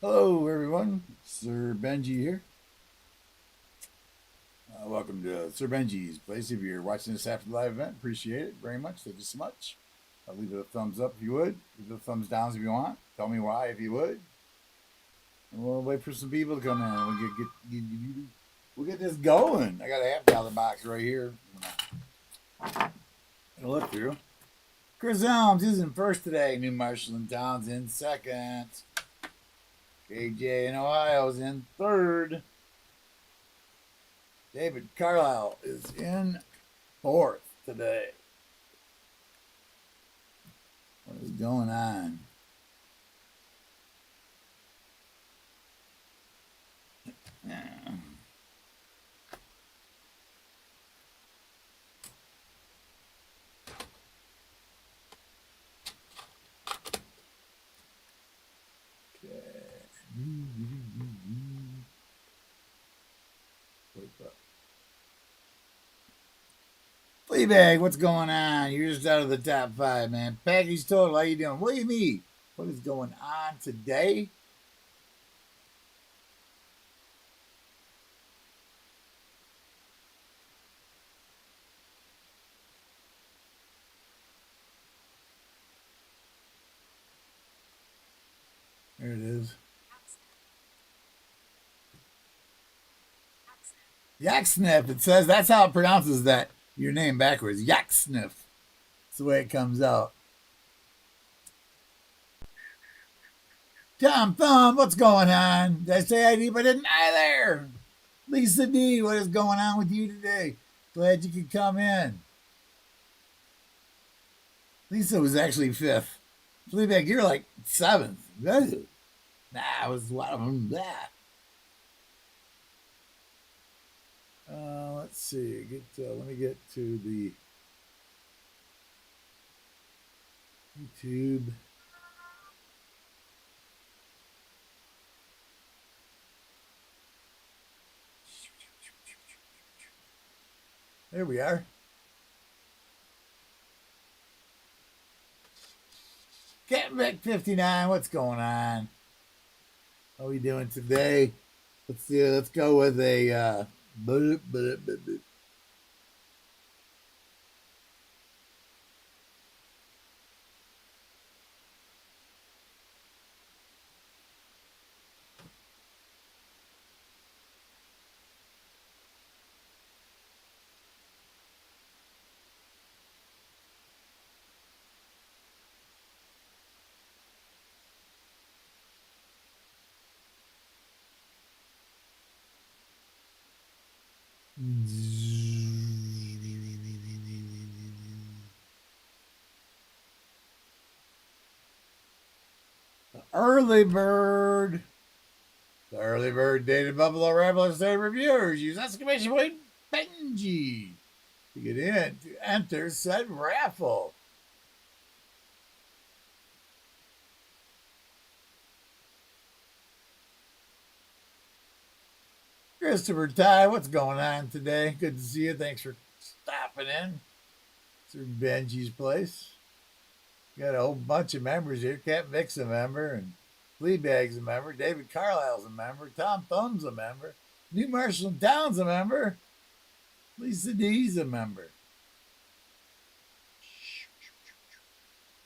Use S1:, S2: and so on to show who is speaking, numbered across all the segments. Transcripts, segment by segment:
S1: Hello, everyone. Sir Benji here. Welcome to Sir Benji's place. If you're watching this after the live event, appreciate it very much. Thank you so much. Leave it a thumbs up if you would. Leave it a thumbs down if you want. Tell me why if you would. And we'll wait for some people to come in. We'll get this going. I got a $half box right here. I'll look through. Chris Helms is in first today. New Marshall and Towns in second. KJ in Ohio's in third. David Carlisle is in fourth today. What is going on? Fleabag, what's going on? You're just out of the top five, man. Package total, how you doing? What do you mean? What is going on today? There it is. Yak Sniff. It says that's how it pronounces that your name backwards. Yak Sniff. That's the way it comes out. Tom Thumb, what's going on? Did I say ID, but I didn't either? Lisa D, what is going on with you today? Glad you could come in. Lisa was actually fifth. Fleabag, you're like seventh. Nah, I was one of them. That. Let's see. Let me get to the YouTube. There we are. Captain Vic 59, what's going on? How are we doing today? Let's see. Let's go with a early bird. The early bird dated Buffalo Ramblers Day reviewers use exclamation point Benji to get in to enter said raffle. Christopher Ty, what's going on today? Good to see you. Thanks for stopping in. Through Benji's place. Got a whole bunch of members here. Captain Vic's a member, and Fleabag's a member. David Carlisle's a member. Tom Thumb's a member. New Marshall and Town's a member. Lisa D's a member.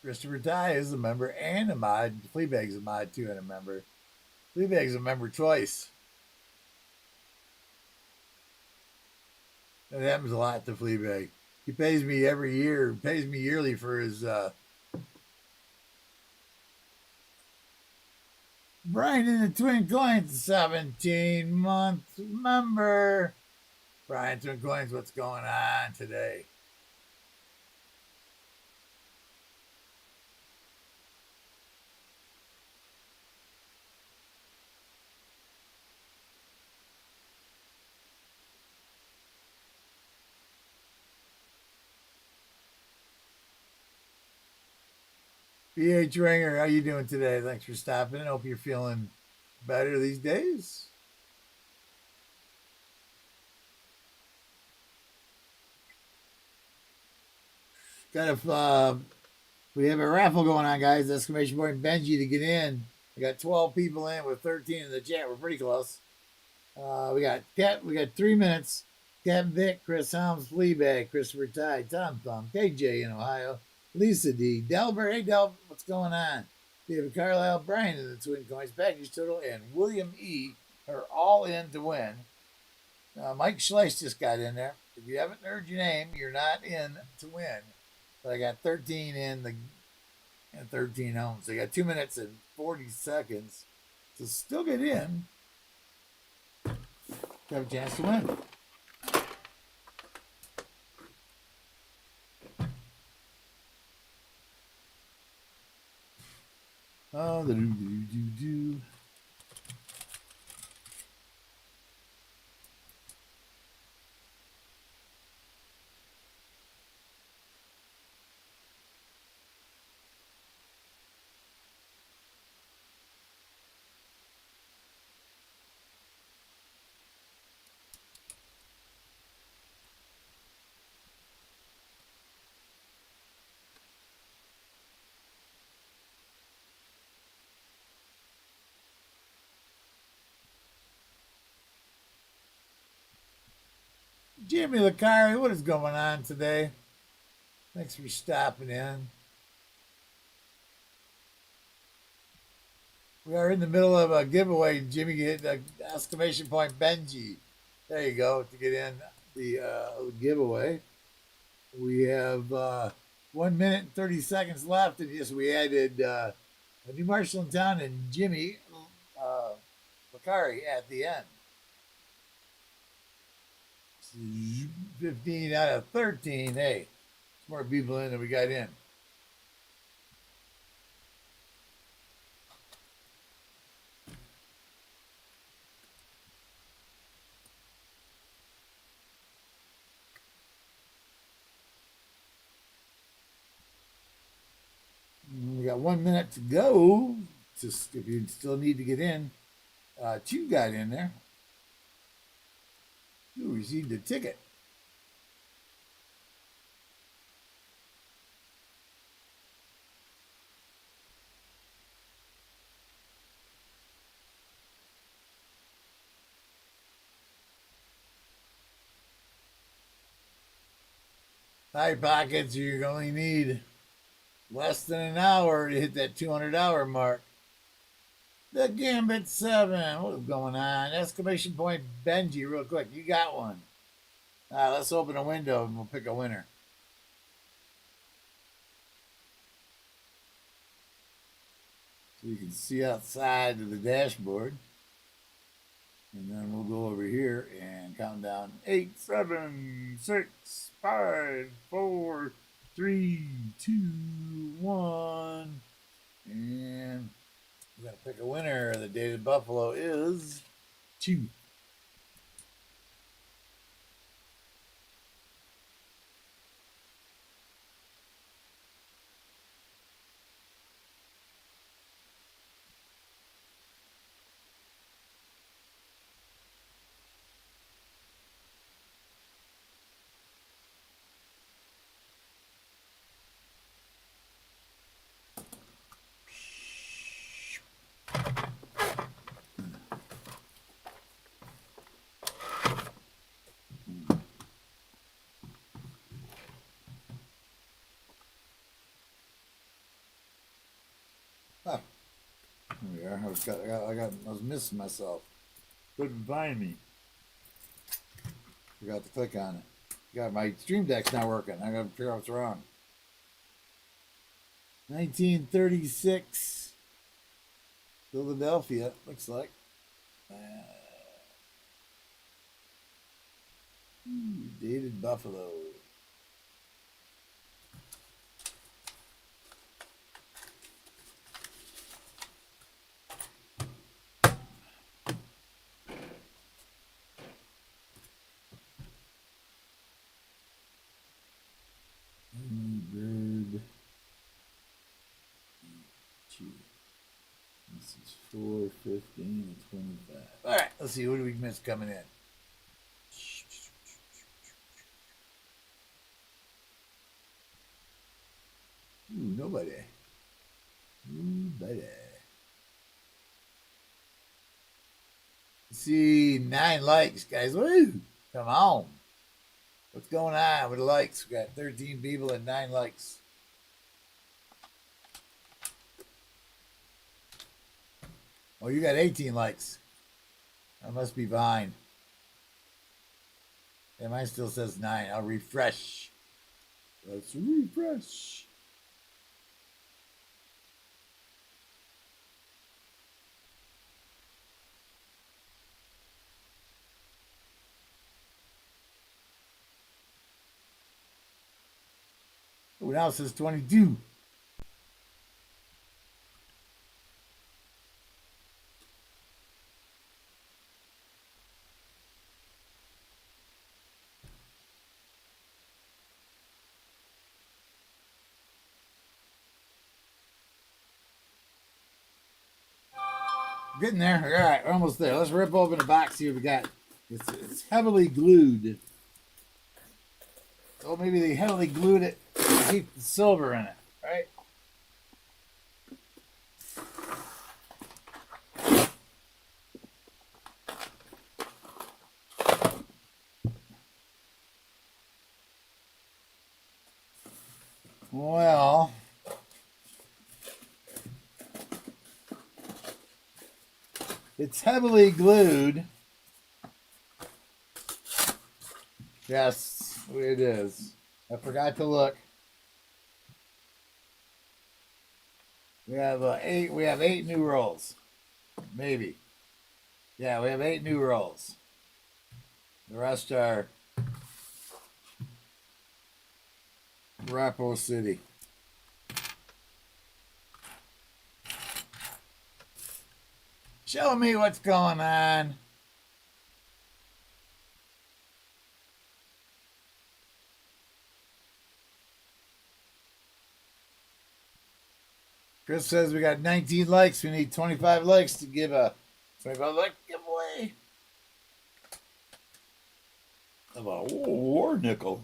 S1: Christopher Ty is a member and a mod. Fleabag's a mod too and a member. Fleabag's a member twice. That happens a lot to Fleabag. He pays me every year, pays me yearly for his Brian in the Twin Coins, 17-month member. Brian Twin Coins, what's going on today? BH Ringer, how you doing today? Thanks for stopping in. Hope you're feeling better these days. We have a raffle going on, guys. Exclamation point Benji to get in. We got 12 people in with 13 in the chat. We're pretty close. We got 3 minutes. Captain Vic, Chris Helms, Fleabag, Christopher Ty, Tom Thumb, KJ in Ohio, Lisa D, Delbert. Hey Del, what's going on? David Carlisle, Brian in the Twin Coins package total, and William E are all in to win. Mike Schleiss just got in there. If you haven't heard your name, you're not in to win. But I got 13 in the and 13 home. So you got 2 minutes and 40 seconds to still get in. You have a chance to win. Oh, the do. Jimmy Licari, what is going on today? Thanks for stopping in. We are in the middle of a giveaway. Jimmy, hit the exclamation point Benji. There you go to get in the giveaway. We have 1 minute and 30 seconds left, and yes, we added a new marshal in town and Jimmy Licari at the end. 15 out of 13. Hey, more people in than we got in. We got 1 minute to go. Just if you still need to get in, two got in there. You received a ticket. High pockets, you only need less than an hour to hit that 200-hour mark. The Gambit 7. What's going on? Exclamation point Benji, real quick. You got one. Let's open a window and we'll pick a winner. So you can see outside of the dashboard. And then we'll go over here and count down 8, 7, 6, 5, 4, 3, 2, 1. And we're going to pick a winner. The dated buffalo is 2. Oh, there we are. I was missing myself. Couldn't find me. Forgot to click on it. Got my stream deck's not working. I gotta figure out what's wrong. 1936, Philadelphia. Looks like. Dated buffalo. Bird. This is 4, 15, and 25. All right, let's see. What do we miss coming in? Ooh, nobody. Nobody. see 9 likes, guys. Woo! Come on. What's going on with the likes? We got 13 people and 9 likes. Oh, you got 18 likes. That must be behind. Yeah, mine still says 9. I'll refresh. Let's refresh. Oh, now it says 22. Getting there. All right, we're almost there. Let's rip open the box, see what we got. It's heavily glued. Oh, maybe they heavily glued it to keep the silver in it, right? Well, it's heavily glued. Yes, it is. I forgot to look. We have 8. We have 8 new rolls, maybe. Yeah, we have 8 new rolls. The rest are Rapo City. Show me what's going on. Chris says we got 19 likes. We need 25 likes to give a 25 like giveaway of a war nickel.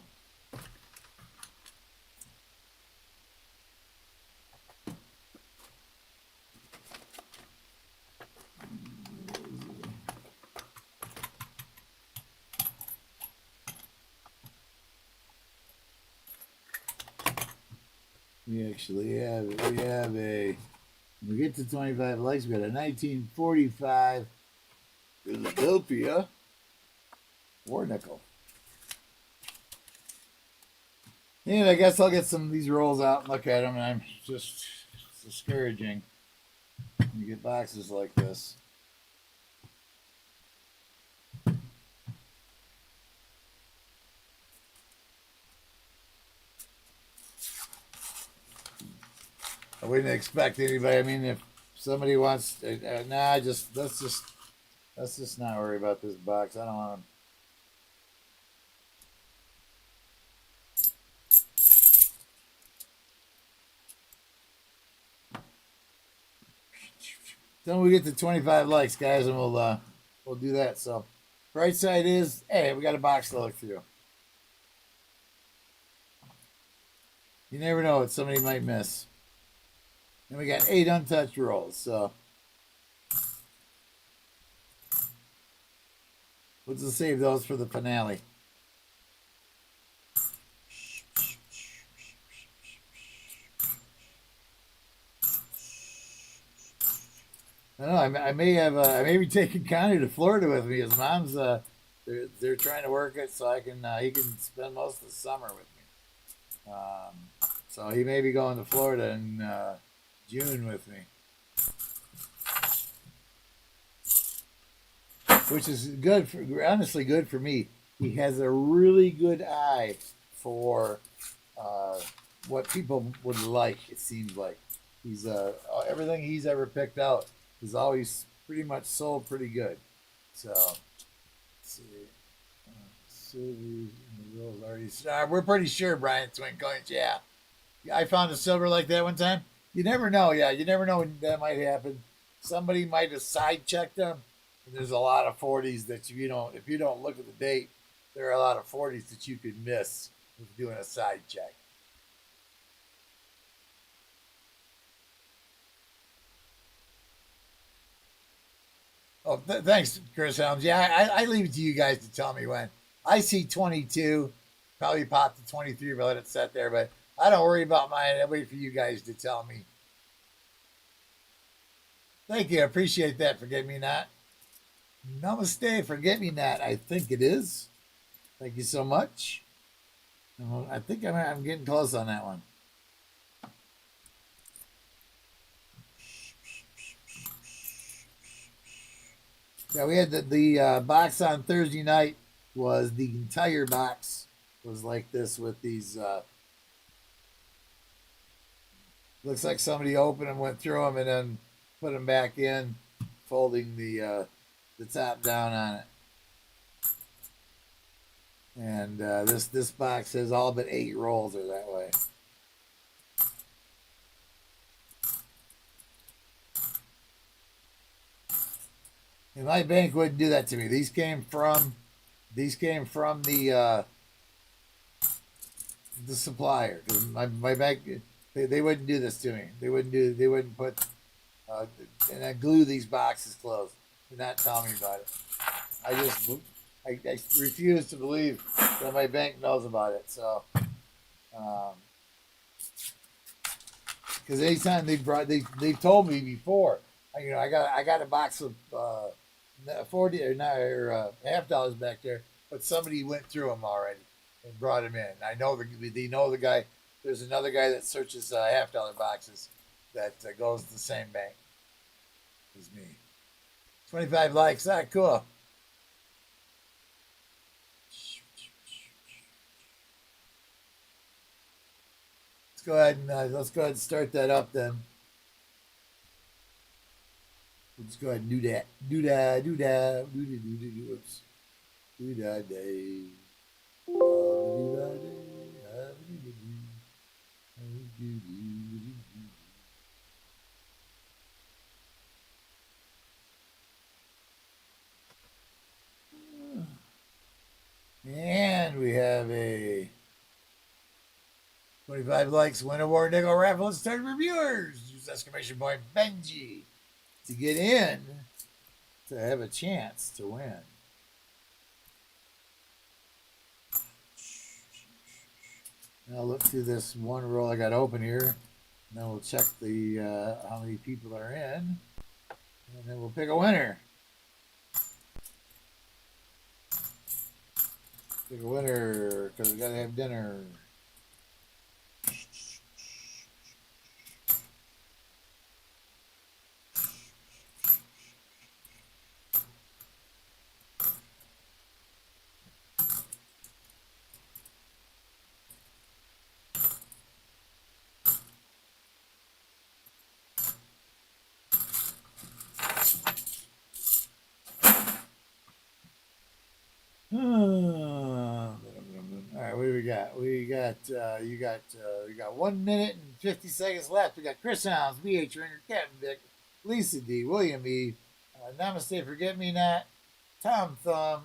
S1: We actually have, when we get to 25 likes, we got a 1945 Philadelphia war nickel. And I guess I'll get some of these rolls out and look at them, and I'm just, it's discouraging when you get boxes like this. I wouldn't expect anybody. I mean, if somebody wants, let's just not worry about this box. I don't want to. Then we get to 25 likes, guys, and we'll do that. So, bright side is, hey, we got a box to look through. You never know what somebody might miss. And we got 8 untouched rolls, so we'll just save those for the finale. I don't know. I may be taking Connie to Florida with me. His mom's they're trying to work it so he can spend most of the summer with me. So he may be going to Florida in June with me, which is good honestly good for me. He has a really good eye for what people would like. It seems like he's everything he's ever picked out is always pretty much sold pretty good. So let's see. Silver already. We're pretty sure Brian Twin Coins. Yeah, I found a silver like that one time. You never know. Yeah, you never know when that might happen. Somebody might have side checked them. And there's a lot of 40s that if you don't look at the date, there are a lot of 40s that you could miss with doing a side check. Oh, thanks, Chris Helms. Yeah, I leave it to you guys to tell me when. I see 22, probably pop to 23, but let it set there. But I don't worry about mine. I wait for you guys to tell me. Thank you. I appreciate that. Forget me not. Namaste. Forget me not. I think it is. Thank you so much. I think I'm getting close on that one. Yeah, we had the box on Thursday night was the entire box was like this with these. Looks like somebody opened them, went through them, and then put them back in, folding the top down on it. And this box has all but 8 rolls are that way. And my bank wouldn't do that to me. These came from the supplier. My bank they wouldn't do this to me. They wouldn't put and I glue these boxes closed. They're not telling me about it. I refuse to believe that my bank knows about it. So, because anytime they've told me before, I got a box of 40 or half dollars back there, but somebody went through them already and brought them in. I know they know the guy. There's another guy that searches half-dollar boxes that goes to the same bank as me. 25 likes. Ah, cool. Let's go ahead and start that up then. Let's go ahead and do that. Do that. Do that. Do do do do do. Oops. Do that day. Do that day. And we have a 25 likes win award nickel raffle. Let's start reviewers. Use exclamation point Benji to get in to have a chance to win. Now look through this one roll I got open here. And then we'll check the how many people are in. And then we'll pick a winner. Pick a winner because we gotta have dinner. All right, what do we got? We got 1 minute and 50 seconds left. We got Chris Hounds, BH Ringer, Captain Vic, Lisa D, William E, Namaste Forget Me Not, Tom Thumb,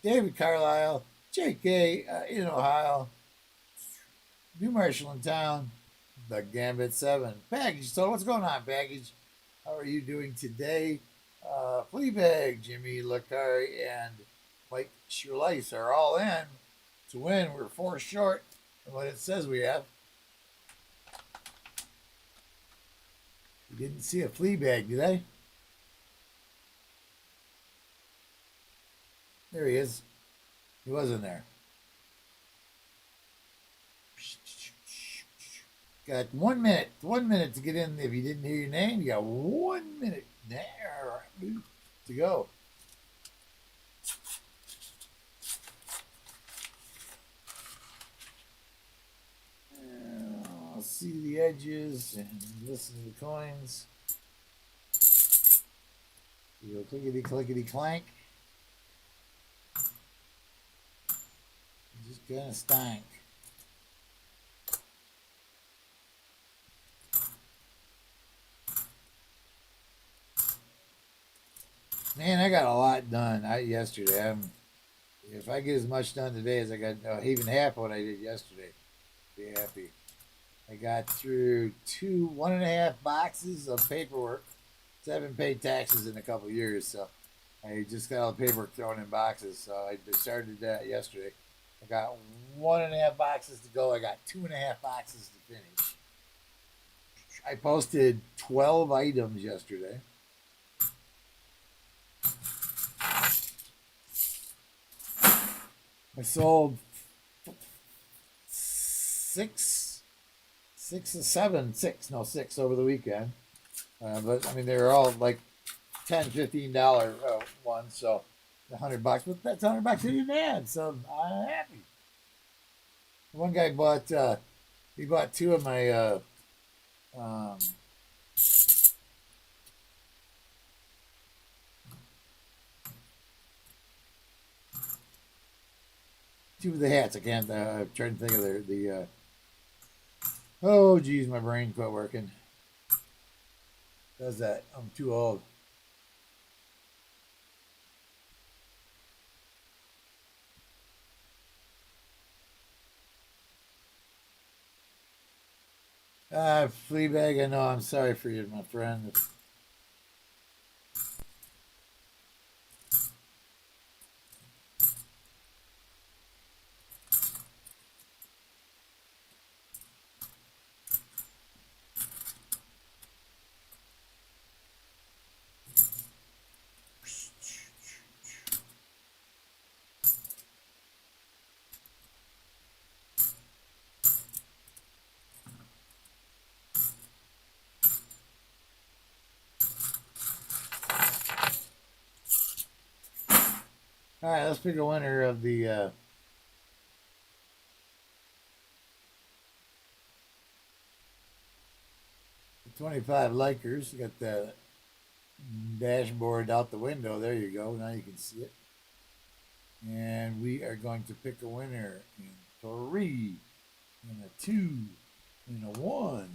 S1: David Carlisle, JK in Ohio, New Marshall in town, the Gambit 7, Package. So what's going on, Package? How are you doing today? Fleabag, Jimmy Lacari, and Mike Schulice are all in to win. We're 4 short of what it says we have. We didn't see a Fleabag, did I? There he is. He wasn't there. Got 1 minute. 1 minute to get in. If you didn't hear your name, you got 1 minute there to go. I'll see the edges and listen to the coins. You go clickety clickety clank. Just kind of stank. Man, I got a lot done yesterday. If I get as much done today as I got, even half of what I did yesterday, be happy. I got through 1.5 boxes of paperwork So I haven't paid taxes in a couple of years, so I just got all the paperwork thrown in boxes. So I just started that yesterday. I got 1.5 boxes to go. I got 2.5 boxes to finish. I posted 12 items yesterday. I sold six over the weekend. But I mean, they were all like $10, $15 ones, so $100. But that's $100 in demand, so I'm happy. One guy bought he bought two of my um, two of the hats. I can't. I'm trying to think of the. Oh, geez, my brain quit working. Does that? I'm too old. Fleabag, I know. I'm sorry for you, my friend. All right, let's pick a winner of the 25 likers. You got the dashboard out the window. There you go. Now you can see it. And we are going to pick a winner in 3, in a 2, in a 1.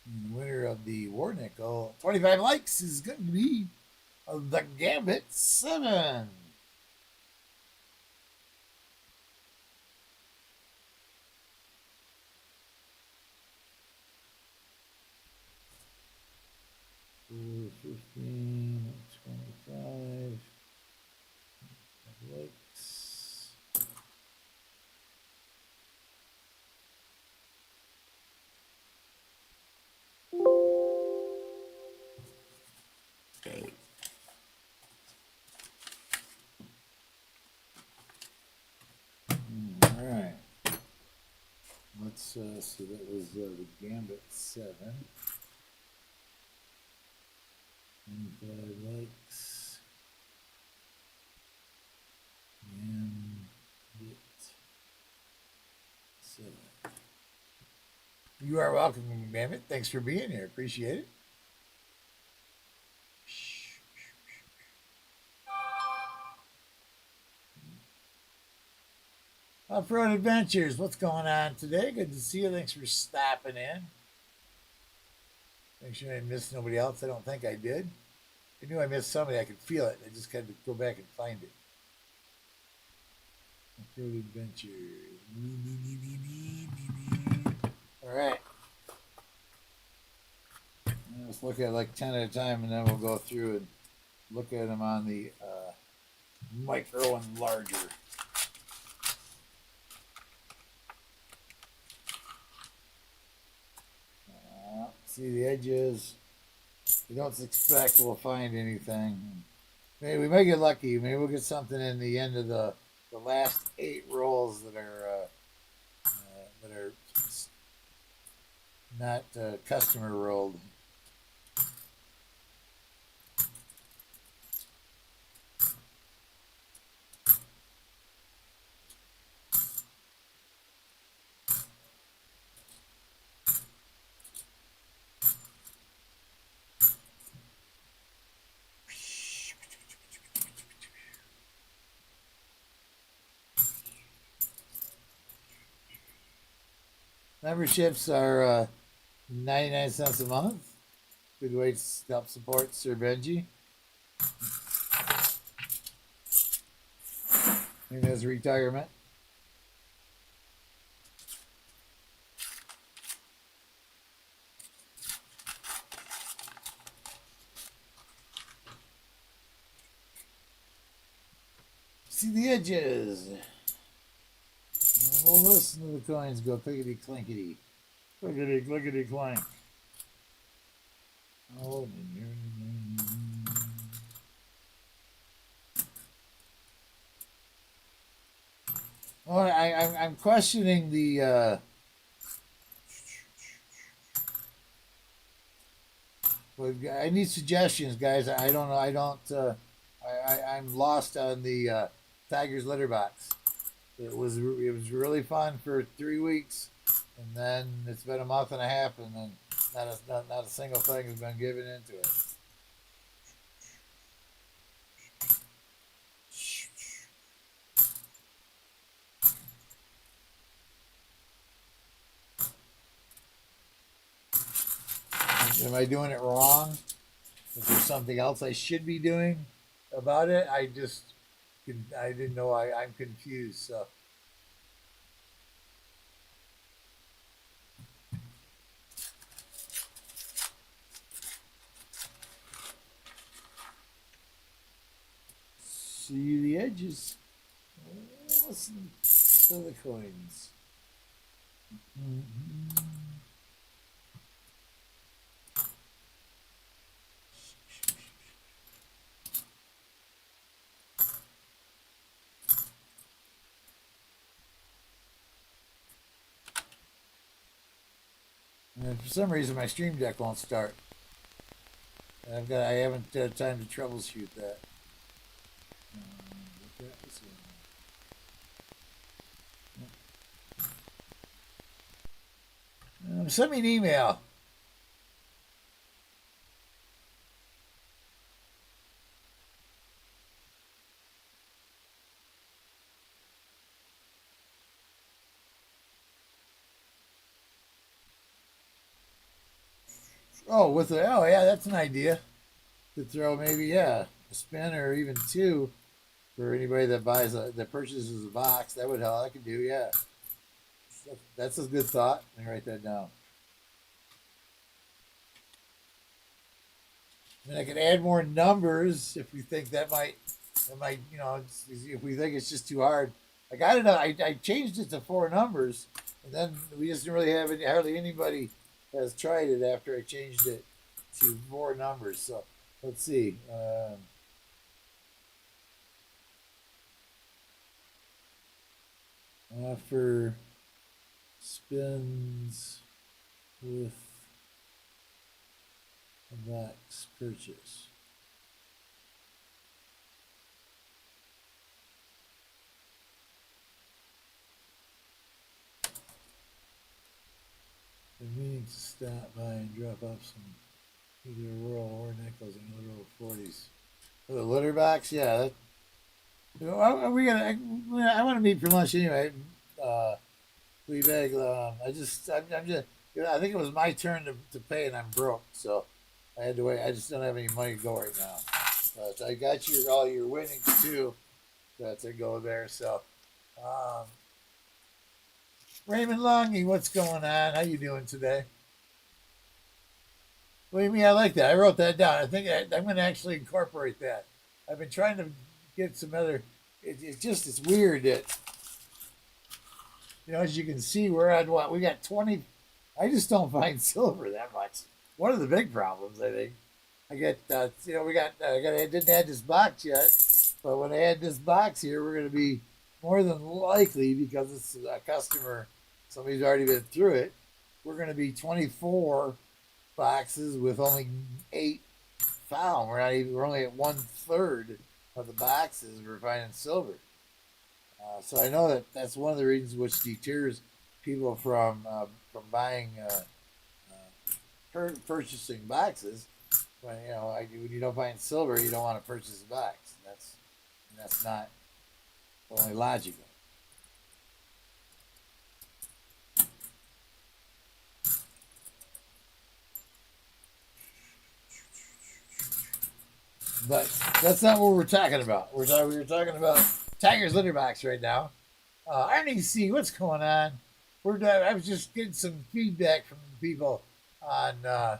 S1: And the winner of the War Nickel, 25 likes, is going to be the Gambit 7. Ooh, 15, 25 likes. Okay. All right. Let's see. That was the Gambit 7. 25 likes. Gambit 7. You are welcome, Gambit. Thanks for being here. Appreciate it. Off-Road Adventures, what's going on today? Good to see you. Thanks for stopping in. Make sure I missed nobody else. I don't think I did. I knew I missed somebody. I could feel it. I just had to go back and find it. Off-Road Adventures. All right. Let's look at like 10 at a time, and then we'll go through and look at them on the micro and larger. See the edges. We don't expect we'll find anything. Maybe we may get lucky. Maybe we'll get something in the end of the last 8 rolls that are not customer rolled. Memberships are 99 cents a month. Good way to help support Sir Benji in his retirement. See the edges. And we'll listen to the coins go clickety clinkety. Clickety clickety clank. Oh, I'm questioning the. I need suggestions, guys. I don't know. I don't. I'm lost on the Tigers litter box. It was really fun for 3 weeks, and then it's been a month and a half, and then not a single thing has been given into it. Am I doing it wrong? Is there something else I should be doing about it? I didn't know. I'm confused. So. See the edges. Listen to the coins. Mm-hmm. And for some reason, my Stream Deck won't start. I haven't had time to troubleshoot that. Send me an email. Oh yeah, that's an idea. To throw maybe a spin or even two for anybody that that purchases a box. That would help. I could do That's a good thought. Let me write that down. And I could add more numbers if we think that might if we think it's just too hard. Like I don't know, I changed it to 4 numbers, and then we just didn't really have hardly anybody has tried it after I changed it to 4 numbers. So let's see. Offer spins with a box purchase. Been meaning to stop by and drop off some either roll or nickels and literal 40s. For the litter box, yeah. We gonna. I want to meet for lunch anyway. Fleabag. I'm just. I think it was my turn to pay, and I'm broke, so I had to wait. I just don't have any money to go right now. But I got all your winnings too. That to go there. So, Raymond Longy, what's going on? How you doing today? What do you mean? I like that. I wrote that down. I think I'm going to actually incorporate that. I've been trying to get some other. It's weird that as you can see, we're at what we got 20. I just don't find silver that much. One of the big problems, I think. I get I didn't add this box yet, but when I add this box here, we're going to be more than likely because it's a customer. Somebody's already been through it. We're going to be 24 boxes with only 8 found. We're only at 1/3 of the boxes we're finding silver. So I know that's one of the reasons which deters people from buying purchasing boxes. When when you don't find silver, you don't want to purchase a box. That's not only logical. But that's not what we're talking about. We're talking about Tiger's litter box right now. Arnie C, what's going on? I was just getting some feedback from people on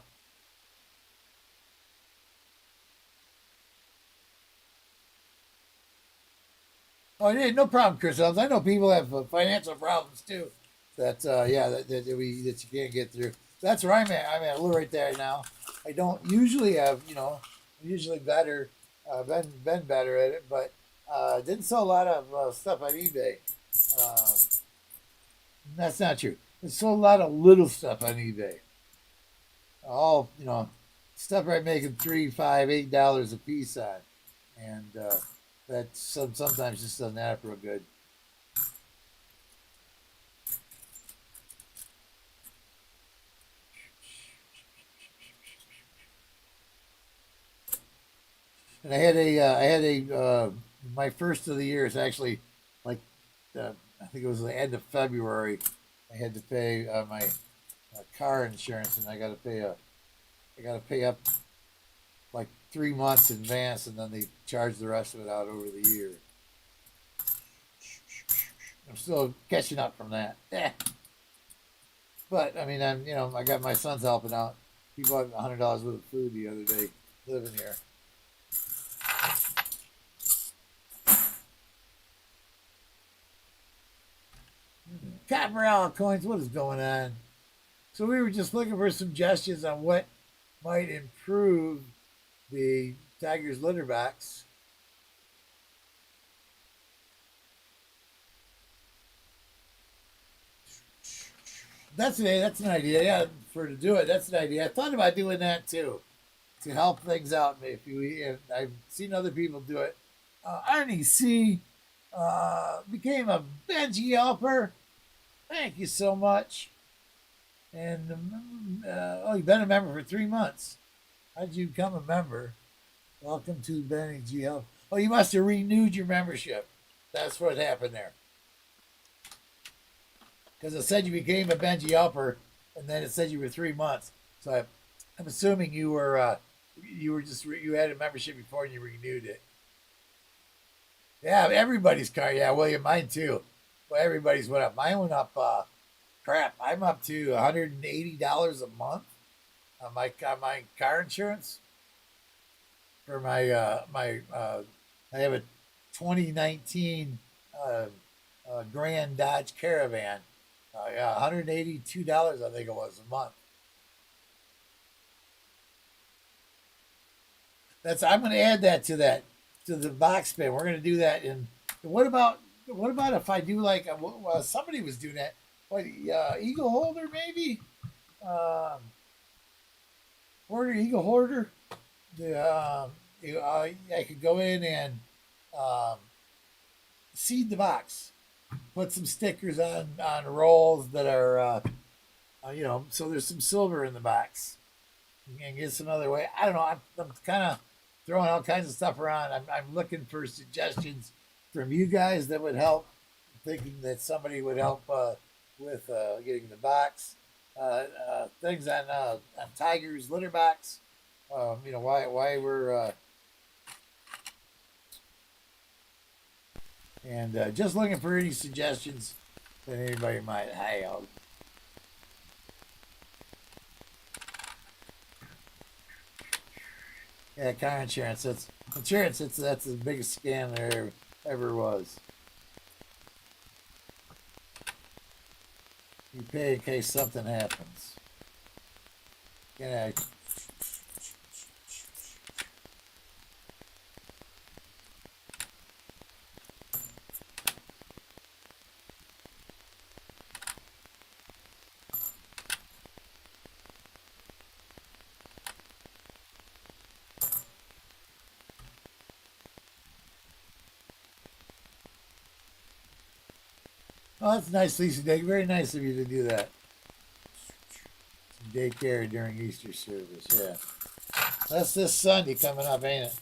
S1: Oh, yeah, no problem, Chris Elms. I know people have financial problems too. That you can't get through. That's where I'm at. I'm at a little right there now. I don't usually have, I'm usually better, been better at it, but didn't sell a lot of stuff on eBay. Um, that's not true. I sold a lot of little stuff on eBay. All stuff I'm making $3, $5, $8 a piece on, and that sometimes just doesn't add up real good. And I had my first of the year is actually like, I think it was the end of February. I had to pay my car insurance, and I got to pay up like 3 months in advance, and then they charge the rest of it out over the year. I'm still catching up from that. But I mean, I got my sons helping out. He bought $100 worth of food the other day living here. Copper coins, what is going on? So we were just looking for suggestions on what might improve the Tigers litter box. That's an idea. Yeah, for to do it, that's an idea. I thought about doing that too, to help things out. If I've seen other people do it. Arnie C. Became a Benji helper. Thank you so much. And you've been a member for 3 months. How'd you become a member? Welcome to Benny GL. Oh, you must have renewed your membership. That's what happened there. Because it said you became a Benji helper, and then it said you were 3 months. So I'm assuming you were you had a membership before and you renewed it. Yeah, everybody's car. Yeah, William, mine too. Well, everybody's went up. Mine went up. Crap, I'm up to $180 a month on my car insurance for I have a 2019 Grand Dodge Caravan. Yeah, $182 I think it was a month. I'm going to add that to the box spin. We're going to do that. And what about if I do like somebody was doing that? What Eagle Holder maybe? Um, Eagle Hoarder. I could go in and um, seed the box, put some stickers on rolls that are so there's some silver in the box, and get some other way. I don't know. I'm kind of throwing all kinds of stuff around. I'm looking for suggestions from you guys that would help. I'm thinking that somebody would help with getting the box. Things on Tiger's litter box. Why we're and just looking for any suggestions that anybody might have. Yeah, car insurance. That's insurance. That's the biggest scam there ever was. You pay in case something happens. Yeah. Oh, that's nice, Lisa Day. Very nice of you to do that. Some daycare during Easter service. Yeah. That's this Sunday coming up, ain't it?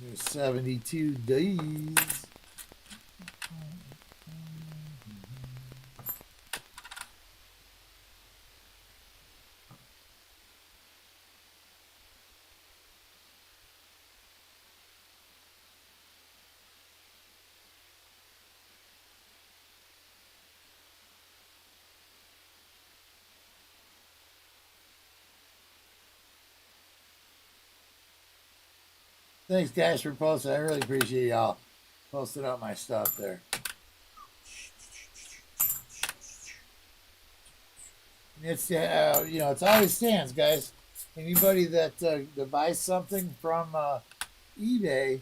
S1: There's 72 days. Thanks, guys, for posting. I really appreciate y'all posting up my stuff there. It's it always stands, guys. Anybody that buys something from eBay,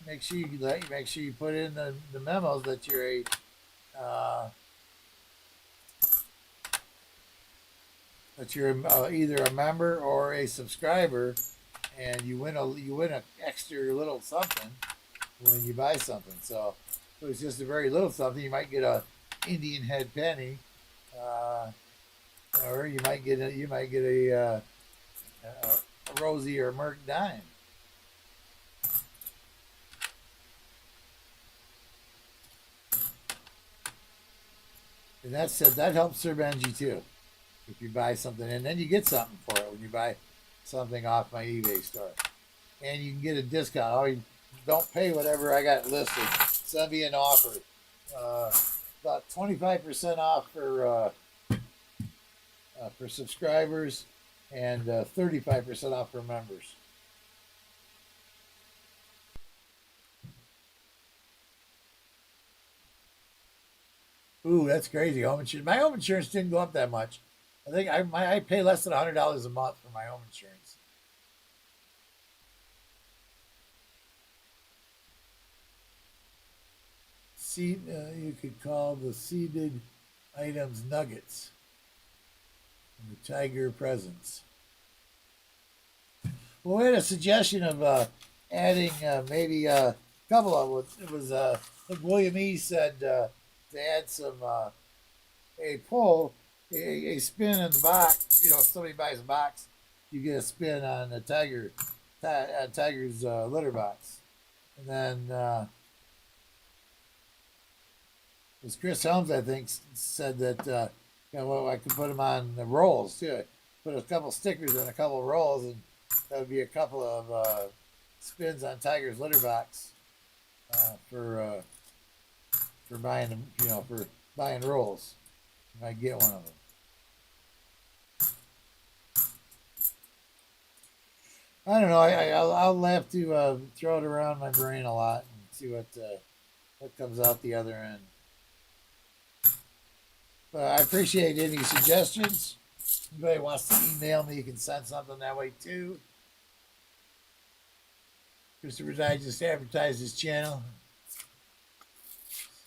S1: make sure you put in the memos that you're a either a member or a subscriber, and you win a extra little something when you buy something. So if it's just a very little something, you might get a Indian head penny, or you might get a Rosie or a Merc dime. And that helps Sir Benji too. If you buy something, and then you get something for it when you buy something off my eBay store, and you can get a discount. Oh, don't pay whatever I got listed. Send me an offer. About 25% off for subscribers, and 35% off for members. Ooh, that's crazy. Home insurance. My home insurance didn't go up that much. I think I pay less than $100 a month for my home insurance. You could call the seeded items nuggets. And the tiger presence. Well, we had a suggestion of adding maybe a couple of them. It was like William E. said to add some a pull, a spin in the box. You know, if somebody buys a box, you get a spin on the tiger's litter box, and then it was Chris Helms, I think, said that I could put them on the rolls too. Put a couple stickers and a couple of rolls, and that would be a couple of spins on Tiger's litter box for buying them. For buying rolls. You might get one of them. I don't know. I'll have to throw it around my brain a lot and see what comes out the other end. But I appreciate any suggestions. Anybody wants to email me, you can send something that way too. Christopher I just advertised his channel.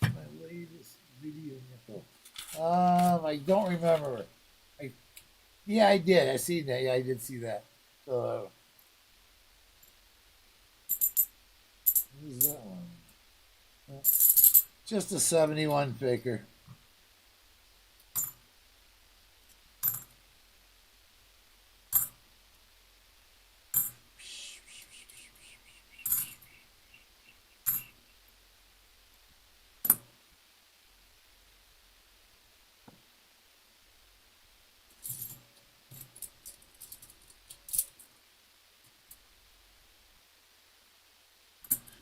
S1: My latest video nickel. I don't remember. Yeah, I did. I seen that. Yeah, I did see that. So, what is that one? Just a 71 faker.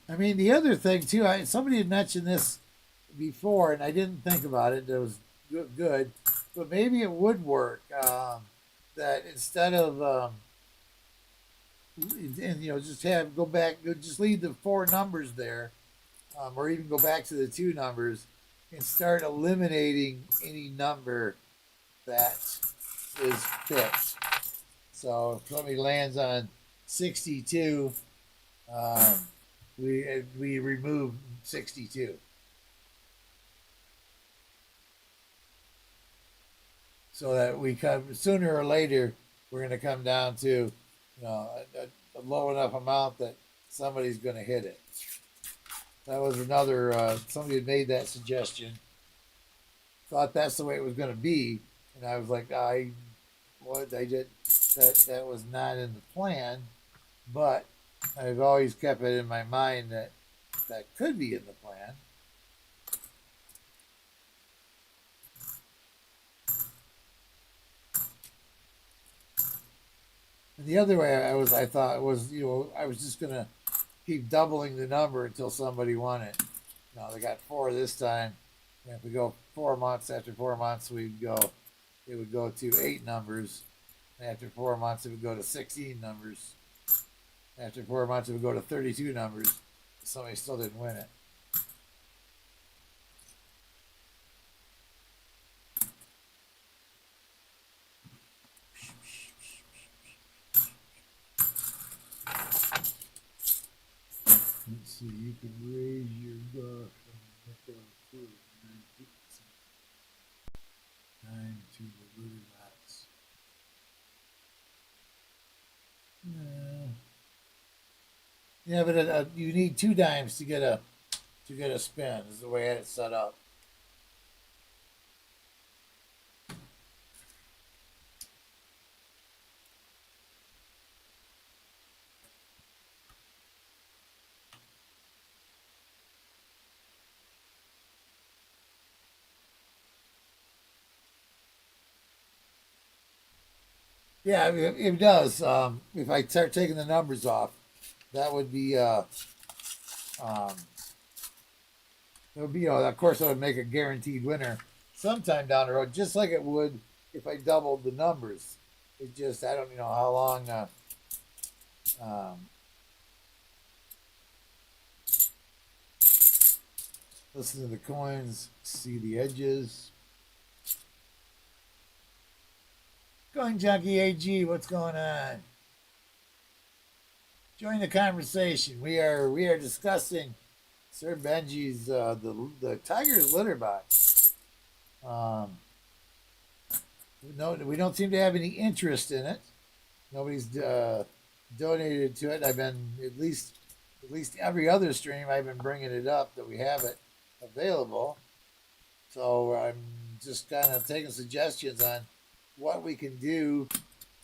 S1: I mean, the other thing too, somebody had mentioned this before, and I didn't think about it. It was good, but maybe it would work. That instead of just leave the 4 numbers there, or even go back to the 2 numbers, and start eliminating any number that is picked. So if somebody lands on 62. We remove 62. So that we come sooner or later, we're going to come down to a low enough amount that somebody's going to hit it. That was another somebody had made that suggestion. Thought that's the way it was going to be, and I was like, I did that was not in the plan, but I've always kept it in my mind that could be in the plan. And the other way I thought was, I was just gonna keep doubling the number until somebody won it. They got 4 this time. And if we go 4 months, after 4 months it would go to 8 numbers. And after 4 months it would go to 16 numbers. After 4 months, it would go to 32 numbers. Somebody still didn't win it. Let's see, you can raise your buck from the 9 to the litter box. No. Yeah, but you need 2 dimes to get a spin. Is the way I had it set up. Yeah, it does. If I start taking the numbers off, that would be um, it would be, of course, I would make a guaranteed winner sometime down the road, just like it would if I doubled the numbers. It just, I don't know how long. Um, listen to the coins, see the edges. Coin Junkie AG, what's going on? Join the conversation. We are discussing Sir Benji's the Tiger's litter box. No, we don't seem to have any interest in it. Nobody's donated to it. I've been at least every other stream I've been bringing it up that we have it available. So I'm just kind of taking suggestions on what we can do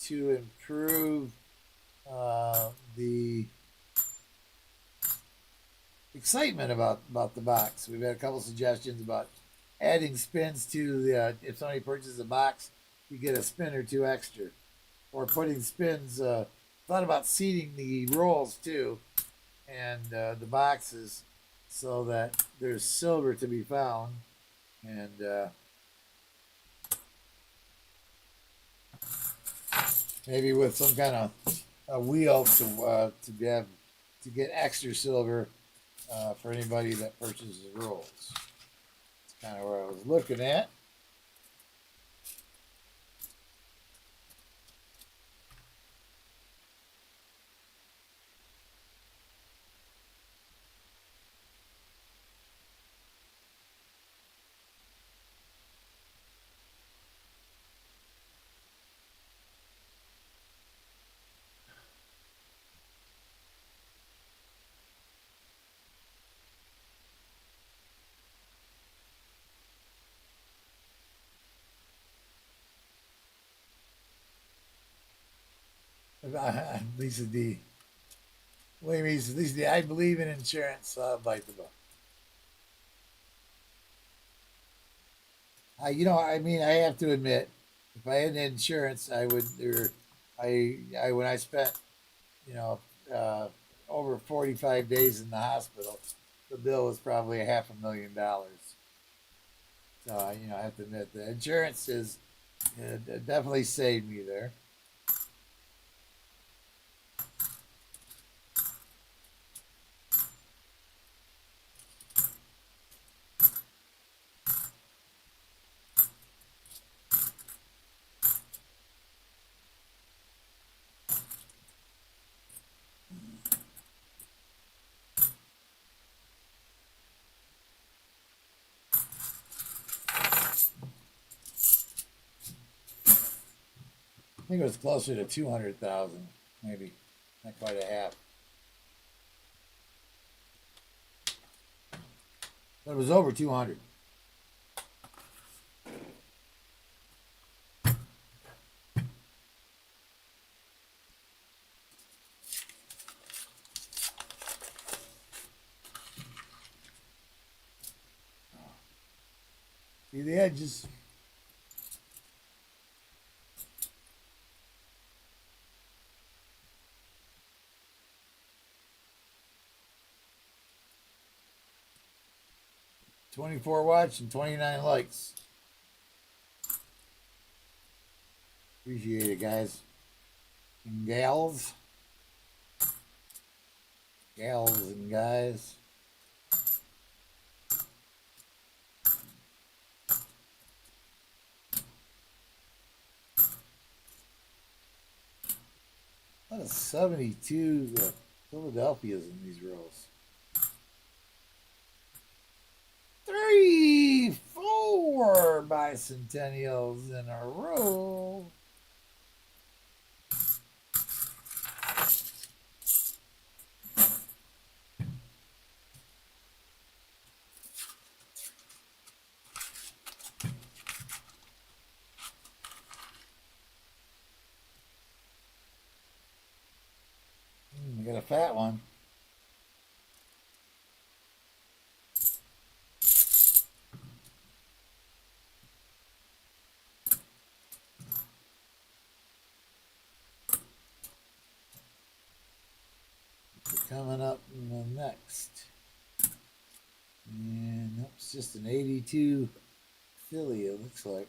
S1: to improve the excitement about the box. We've had a couple suggestions about adding spins to the if somebody purchases a box, you get a spin or 2 extra, or putting spins. Thought about seeding the rolls too, and the boxes, so that there's silver to be found, and maybe with some kind of a wheel to get extra silver for anybody that purchases rolls. It's kind of where I was looking at. Lisa D. William East, Lisa D. I believe in insurance. Bite the book. I mean, I have to admit, if I had insurance, I would. When I spent, you know, uh, over 45 days in the hospital, the bill was probably $500,000. So I have to admit the insurance is definitely saved me there. I think it was closer to 200,000, maybe, not quite a half. But it was over 200. See the edges. $24 watch and 29 likes. Appreciate it, guys and gals. gals and guys. A lot of 72 Philadelphia's in these rows. 3, 4 bicentennials in a row. We got a fat one. Coming up in the next. And nope, it's just an 82 Philly, it looks like.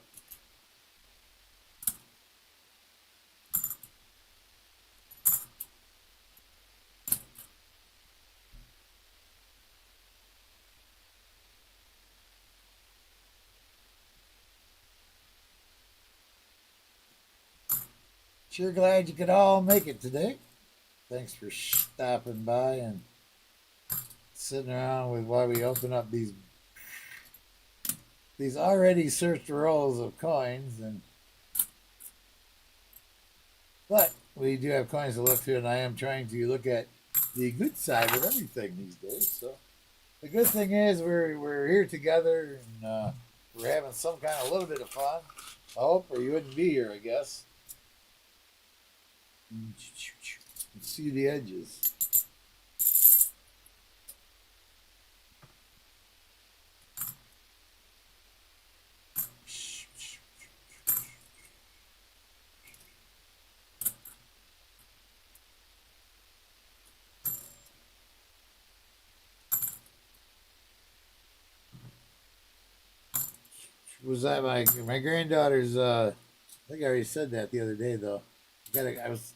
S1: Sure glad you could all make it today. Thanks for stopping by and sitting around with while we open up these already searched rows of coins. But we do have coins to look through, and I am trying to look at the good side of everything these days. So the good thing is we're here together, and we're having some kind of little bit of fun. I hope, or you wouldn't be here, I guess. Let's see the edges. Was that my granddaughter's? I think I already said that the other day, though. I was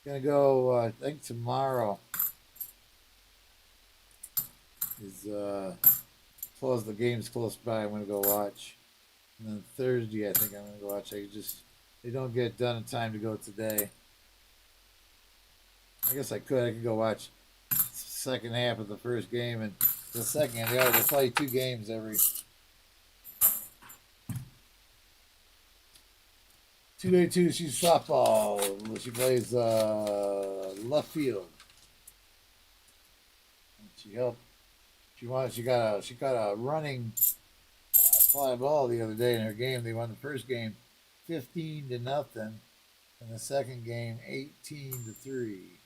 S1: gonna go. I think tomorrow is close. The game's close by. I'm gonna go watch, and then Thursday I think I'm gonna go watch. They don't get done in time to go today. I guess I could go watch the second half of the first game and the second. They play 2 games every. 2A2, she's softball. She plays left field. She got a running fly ball the other day in her game. They won the first game 15-0, and the second game 18-3.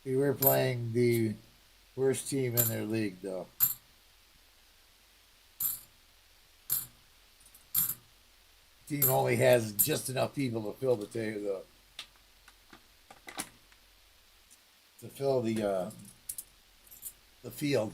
S1: We were playing the worst team in their league, though. Team only has just enough people to fill the table, to fill the field.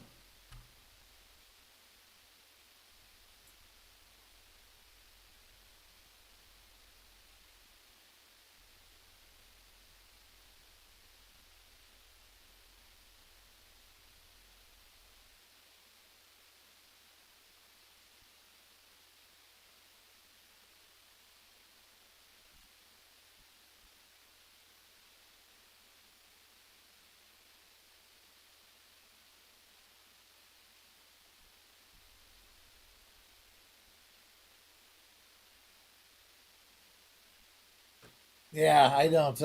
S1: Yeah, I don't.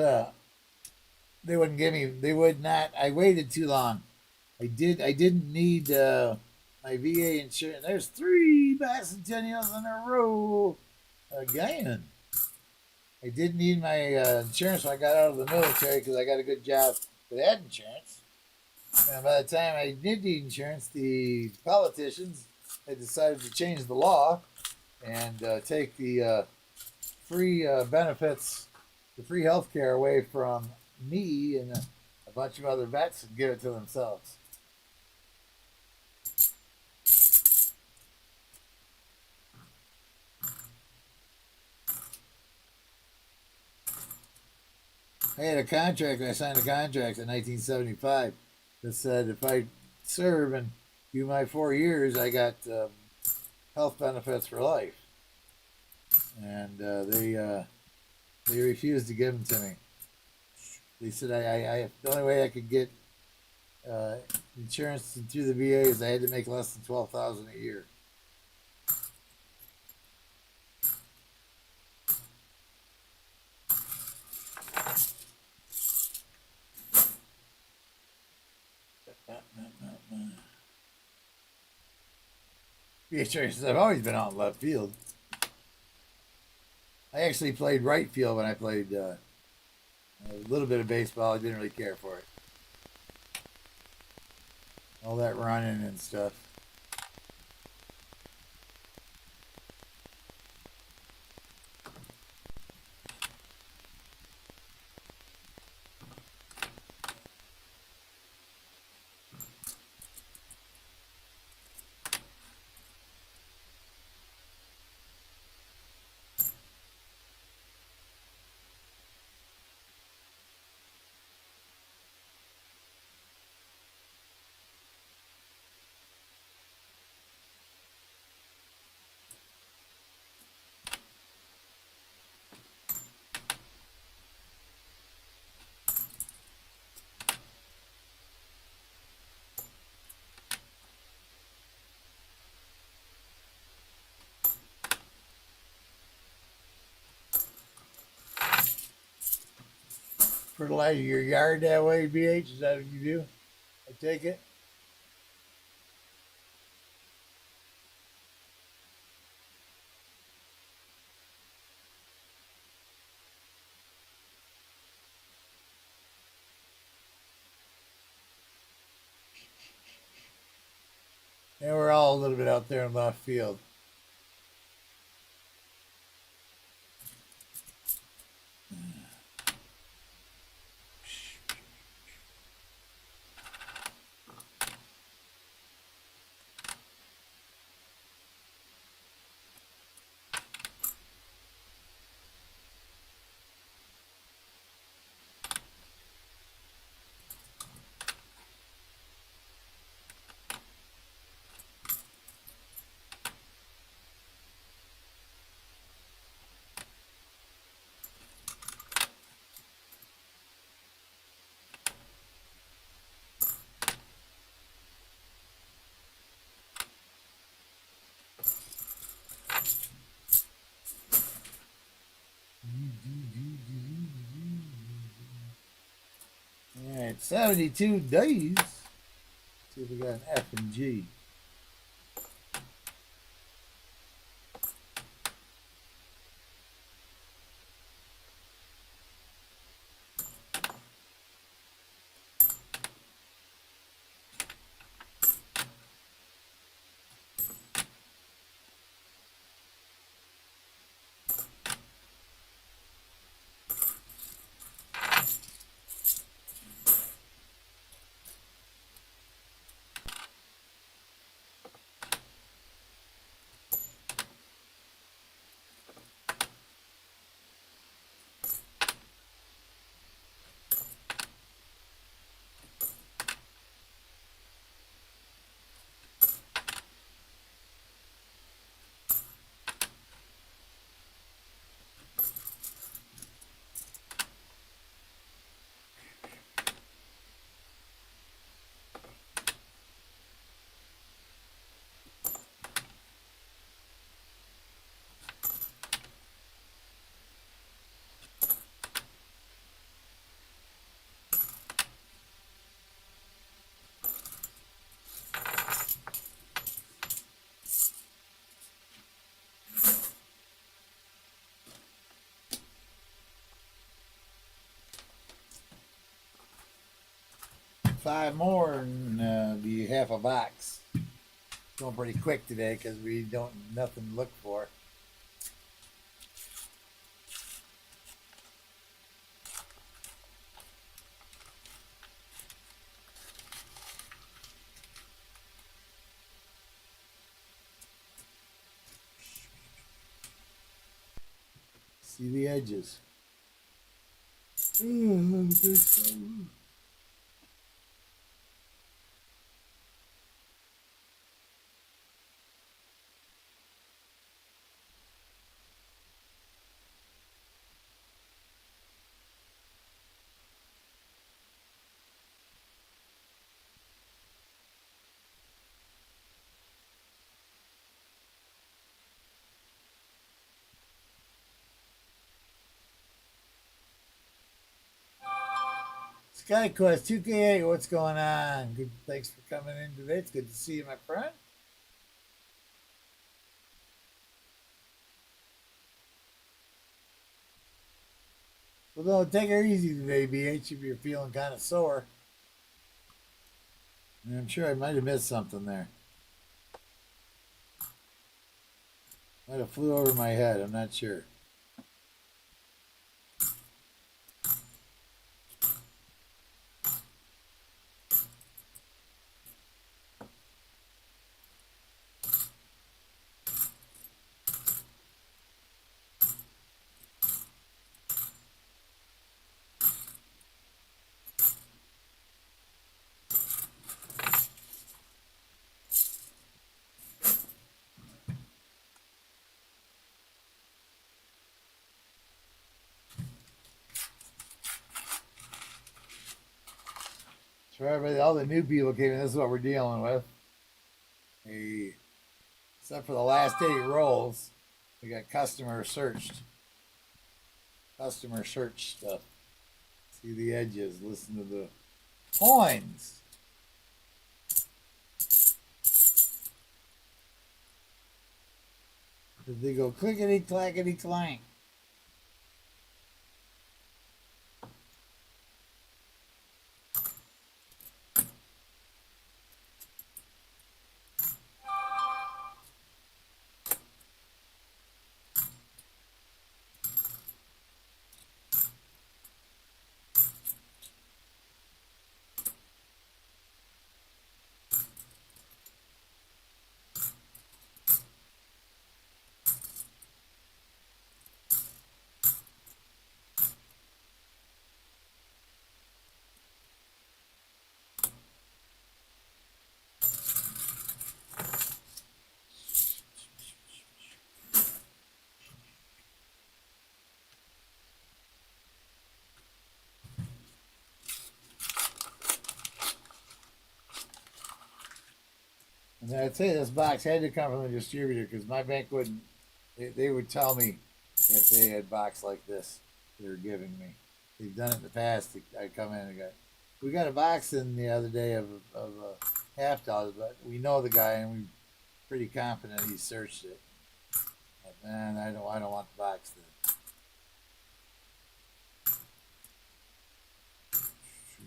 S1: They wouldn't give me. They would not. I waited too long. I did. I didn't need my VA insurance. There's 3 bicentennials in a row again. I didn't need my insurance when I got out of the military because I got a good job that had insurance. And by the time I did need insurance, the politicians had decided to change the law and take the free benefits, the free health care away from me and a bunch of other vets and give it to themselves. I had a contract. I signed a contract in 1975 that said if I serve and do my 4 years, I got health benefits for life. And they refused to give them to me. They said the only way I could get uh, insurance through the VA is I had to make less than $12,000 a year. Says I've always been out in left field. I actually played right field when I played a little bit of baseball. I didn't really care for it. All that running and stuff. Fertilize your yard that way, BH? Is that what you do? I take it. And we're all a little bit out there in left field. All right, 72 days. Let's see if we got an F and G. Five more and be half a box. Going pretty quick today because we don't nothing to look for. See the edges. SkyQuest 2K8, what's going on? Good, thanks for coming in today. It's good to see you, my friend. Well, take her easy today, BH, if you're feeling kind of sore. And I'm sure I might have missed something there. Might have flew over my head. I'm not sure. So everybody, all the new people came in. This is what we're dealing with. Except for the last 8 rolls, we got customer search stuff. See the edges. Listen to the coins. Did they go clickety clackety clank? And I'd say this box had to come from the distributor because my bank wouldn't. They would tell me if they had box like this they were giving me. They've done it in the past. I come in and go, we got a box in the other day of $half, but we know the guy and we're pretty confident he searched it. But man, I don't want the box then.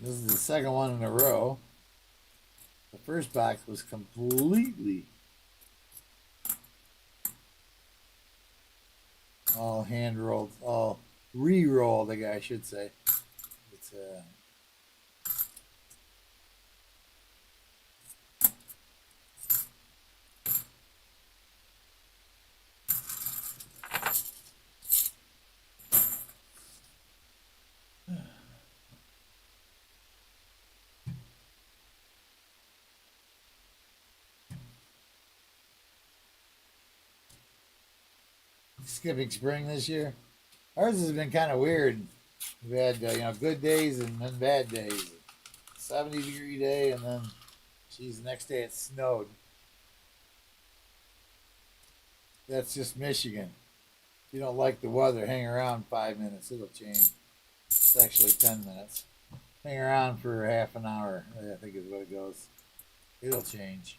S1: This is the second one in a row. The first box was completely all hand rolled, all re-rolled, I should say. It's skipping spring this year. Ours has been kind of weird. We've had good days and then bad days. 70-degree day and then, geez, the next day it snowed. That's just Michigan. If you don't like the weather, hang around 5 minutes. It'll change. It's actually 10 minutes. Hang around for half an hour, I think is what it goes. It'll change.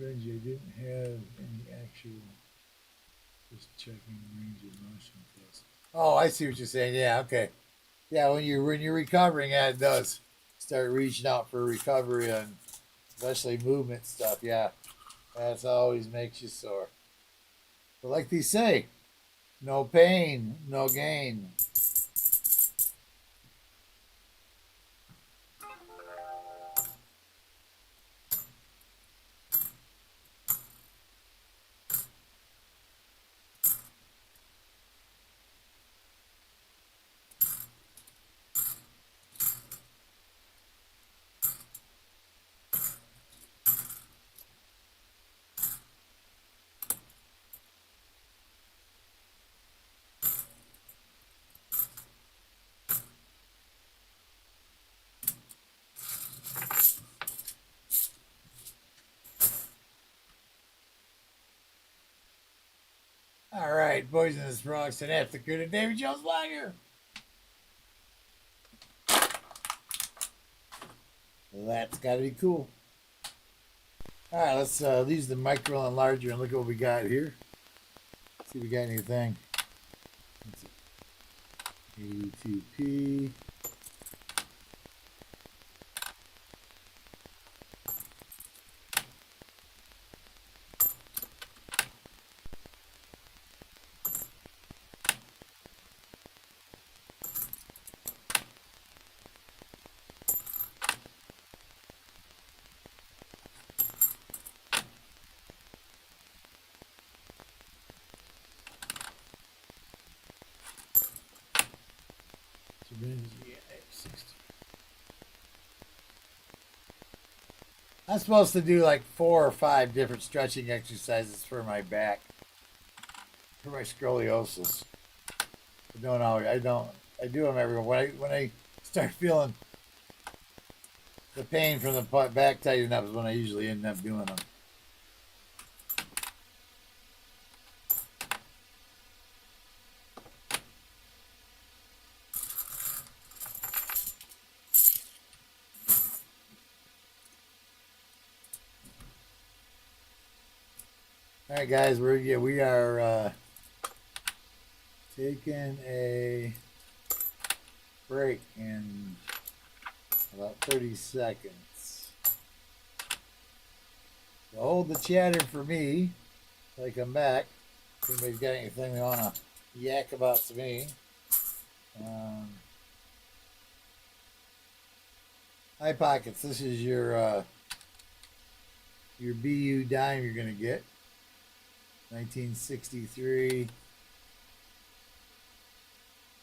S1: Benji, I didn't have any actual, just checking range of motion test. Oh, I see what you're saying. Yeah, okay. Yeah, when you're recovering, yeah, it does start reaching out for recovery and especially movement stuff. Yeah, that's always makes you sore. But like they say, no pain, no gain. All right, poisonous rocks and aftercare to David Jones Lager. That's got to be cool. All right, let's use the micro and larger and look at what we got here. See if we got anything. Let's see. A2P. I'm supposed to do like 4 or 5 different stretching exercises for my back, for my scoliosis. I don't always. I don't. I do them every when I start feeling the pain from the back tightening up is when I usually end up doing them. All right, guys, we are taking a break in about 30 seconds. So hold the chatter for me till I come back. If anybody's got anything they want to yak about to me. Eye pockets. This is your BU dime you're gonna get. 1963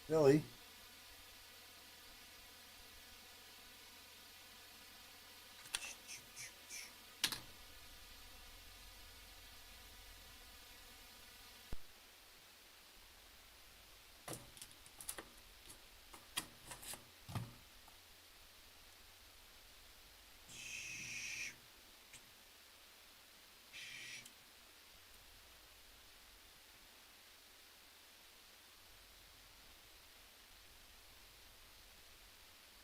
S1: Philly.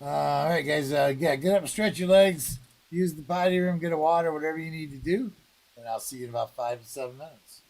S1: All right, guys. Yeah, get up and stretch your legs. Use the potty room, get a water, whatever you need to do. And I'll see you in about 5 to 7 minutes.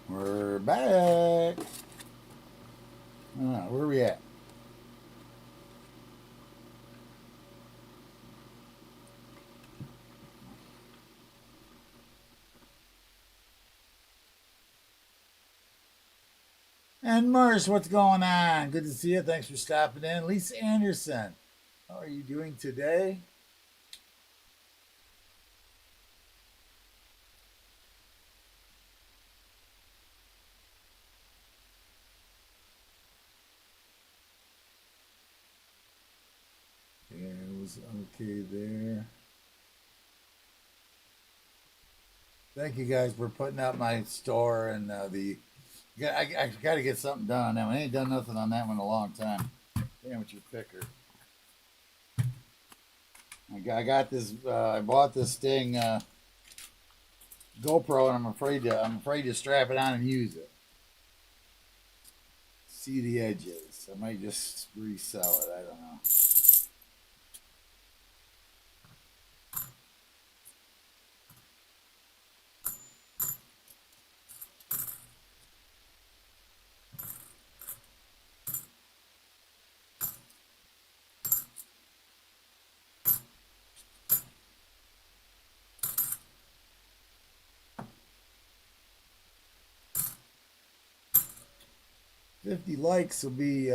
S1: We're back. Where are we at? And Merce, what's going on? Good to see you. Thanks for stopping in. Lisa Anderson, how are you doing today? Yeah, it was okay there. Thank you guys for putting out my store and I got to get something done on that one. I ain't done nothing on that one in a long time. Damn, with your picker. I got this. I bought this thing GoPro, and I'm afraid to strap it on and use it. See the edges. I might just resell it. I don't know. 50 likes will be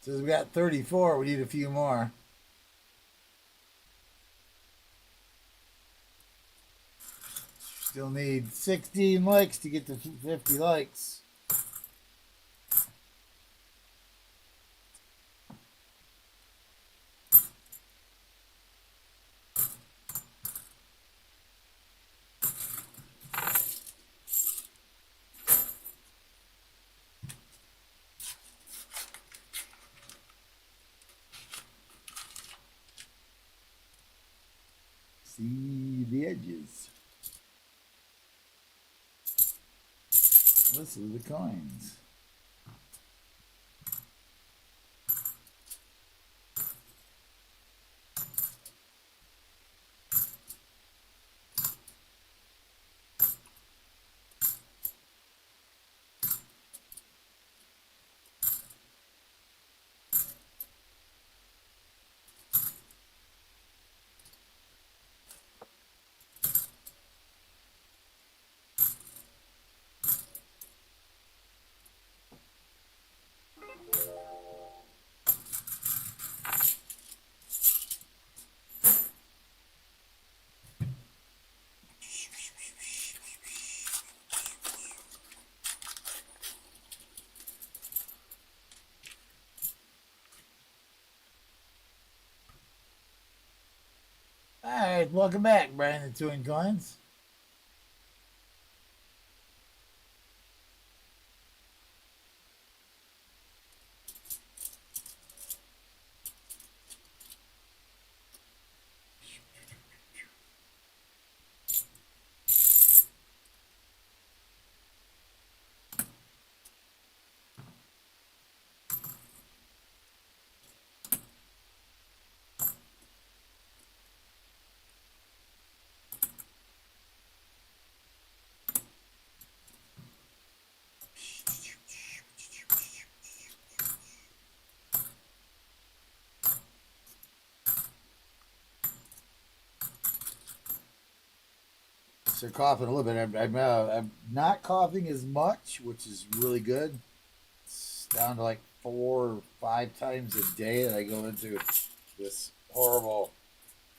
S1: says we got 34. We need a few more. Still need 16 likes to get to 50 likes. See the edges. Let's see the coins. All right, welcome back, Brian the Twin Coins. So coughing a little bit. I'm not coughing as much, which is really good. It's down to like 4 or 5 times a day that I go into this horrible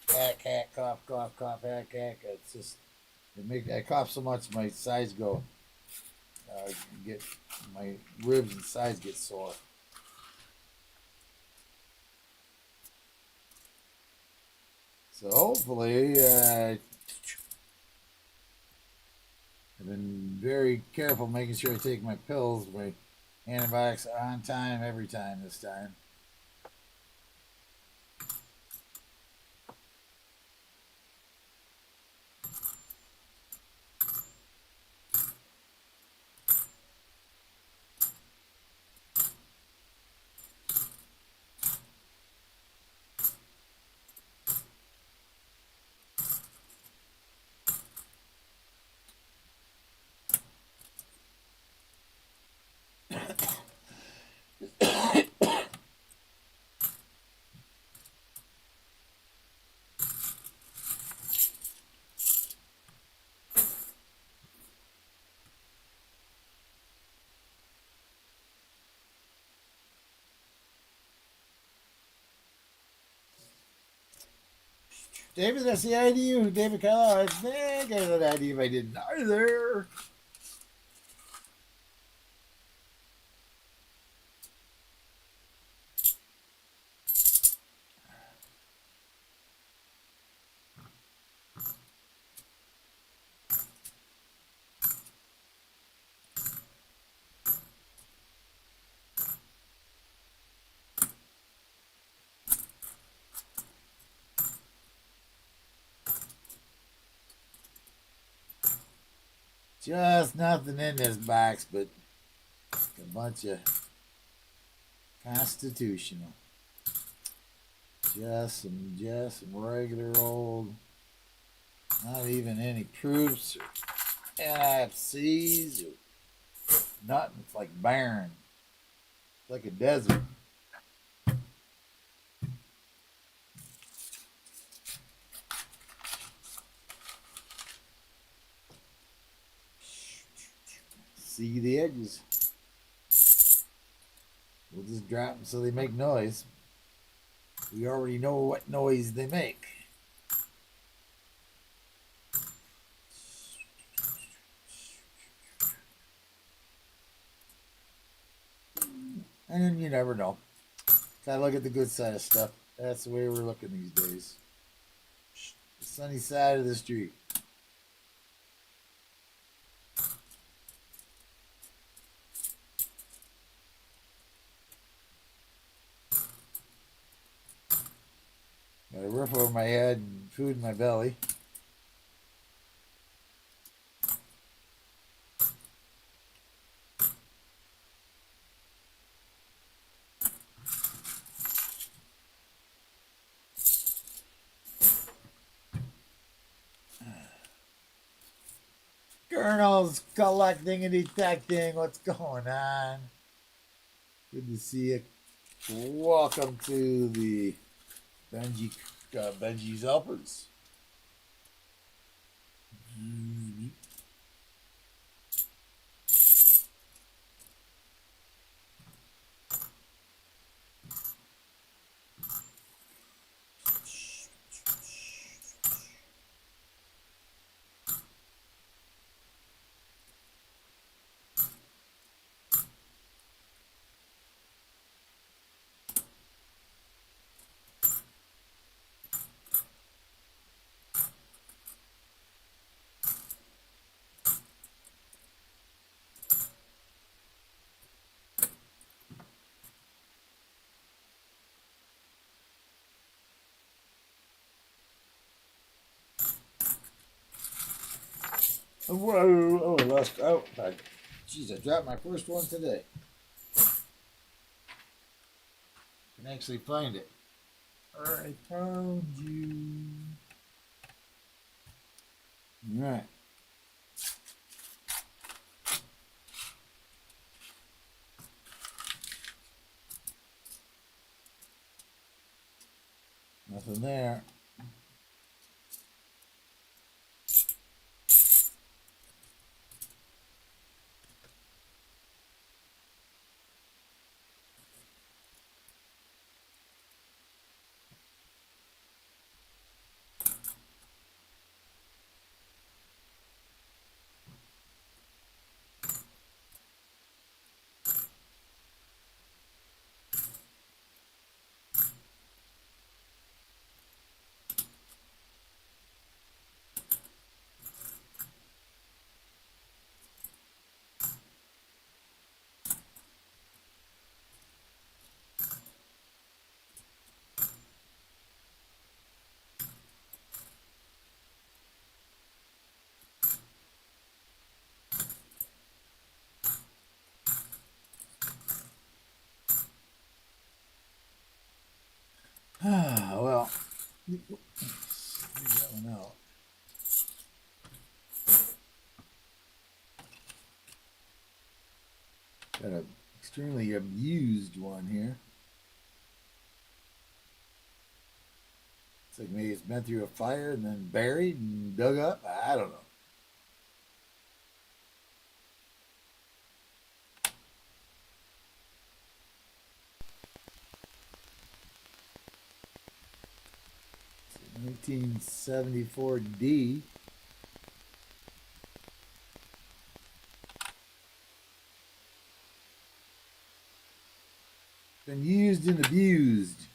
S1: hack, cough, hack. It's just I cough so much my sides go get my ribs and sides get sore. So hopefully, I've been very careful making sure I take my pills, my antibiotics on time, every time this time. David, that's the ID. David Keller. I think I had that ID if I didn't either. Just nothing in this box but a bunch of constitutional. Just some regular old, not even any proofs or NFCs or nothing. It's like barren. It's like a desert. See the edges. We'll just drop them so they make noise. We already know what noise they make. And then you never know. Gotta look at the good side of stuff. That's the way we're looking these days. The sunny side of the street. Got a roof over my head and food in my belly. Colonel's collecting and detecting. What's going on? Good to see you. Welcome to the Benji's Helpers. Whoa! Oh, I lost. Oh, jeez! I dropped my first one today. Can actually find it. I found you. All right. Nothing there. Well, leave that one out. Got an extremely abused one here. It's like maybe it's been through a fire and then buried and dug up. I don't know. 1974D. Been used and abused.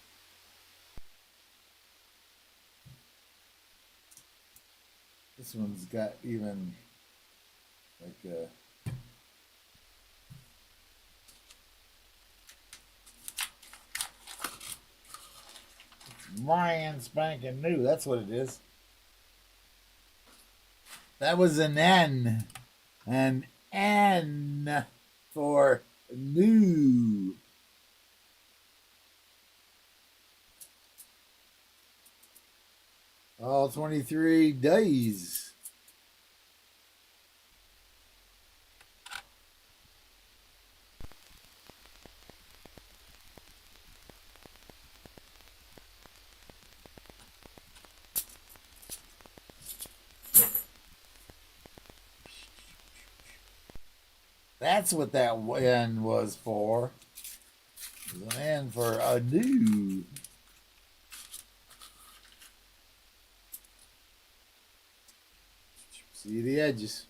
S1: This one's got even like a brand spanking new. That's what it is. That was an N. An N for new. All 23 days. That's what that N was for. It was an N for a new. See the edges.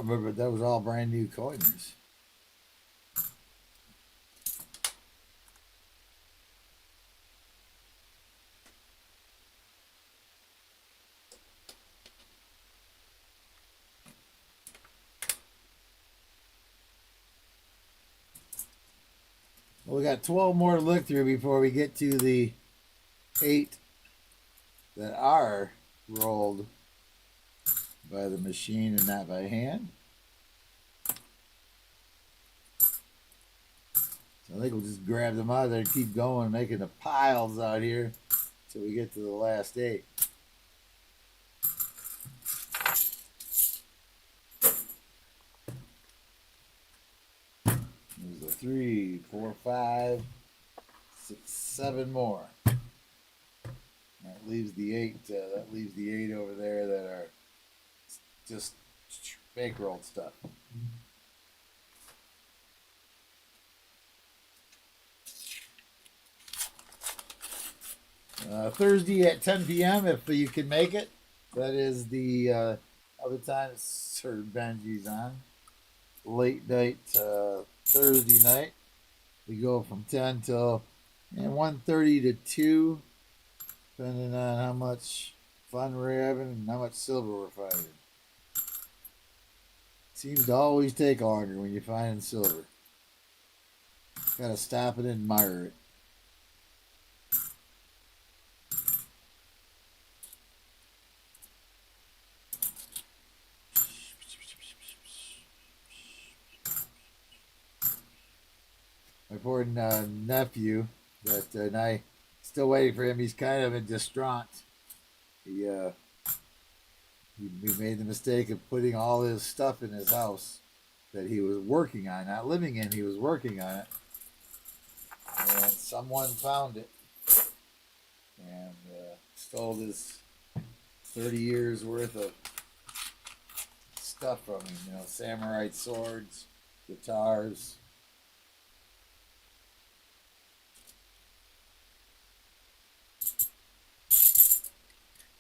S1: But that was all brand new coiners. Well, we got 12 more to look through before we get to the 8 that are rolled by the machine and not by hand. So I think we'll just grab them out of there and keep going, making the piles out here until we get to the last 8. There's a 3, 4, 5, 6, 7 more. That leaves the 8. That leaves the 8 over there that are just bankrolled stuff. Thursday at 10 p.m. if you can make it. That is the other time Sir Benji's on. Late night Thursday night. We go from 10 till 1:30 to 2, depending on how much fun we're having and how much silver we're finding. Seems to always take longer when you're finding silver. Gotta stop and admire it. My poor nephew, and I still waiting for him. He's kind of in distraught. He made the mistake of putting all his stuff in his house that he was working on, not living in. He was working on it, and someone found it and stole his 30 years worth of stuff from him. You know, samurai swords, guitars.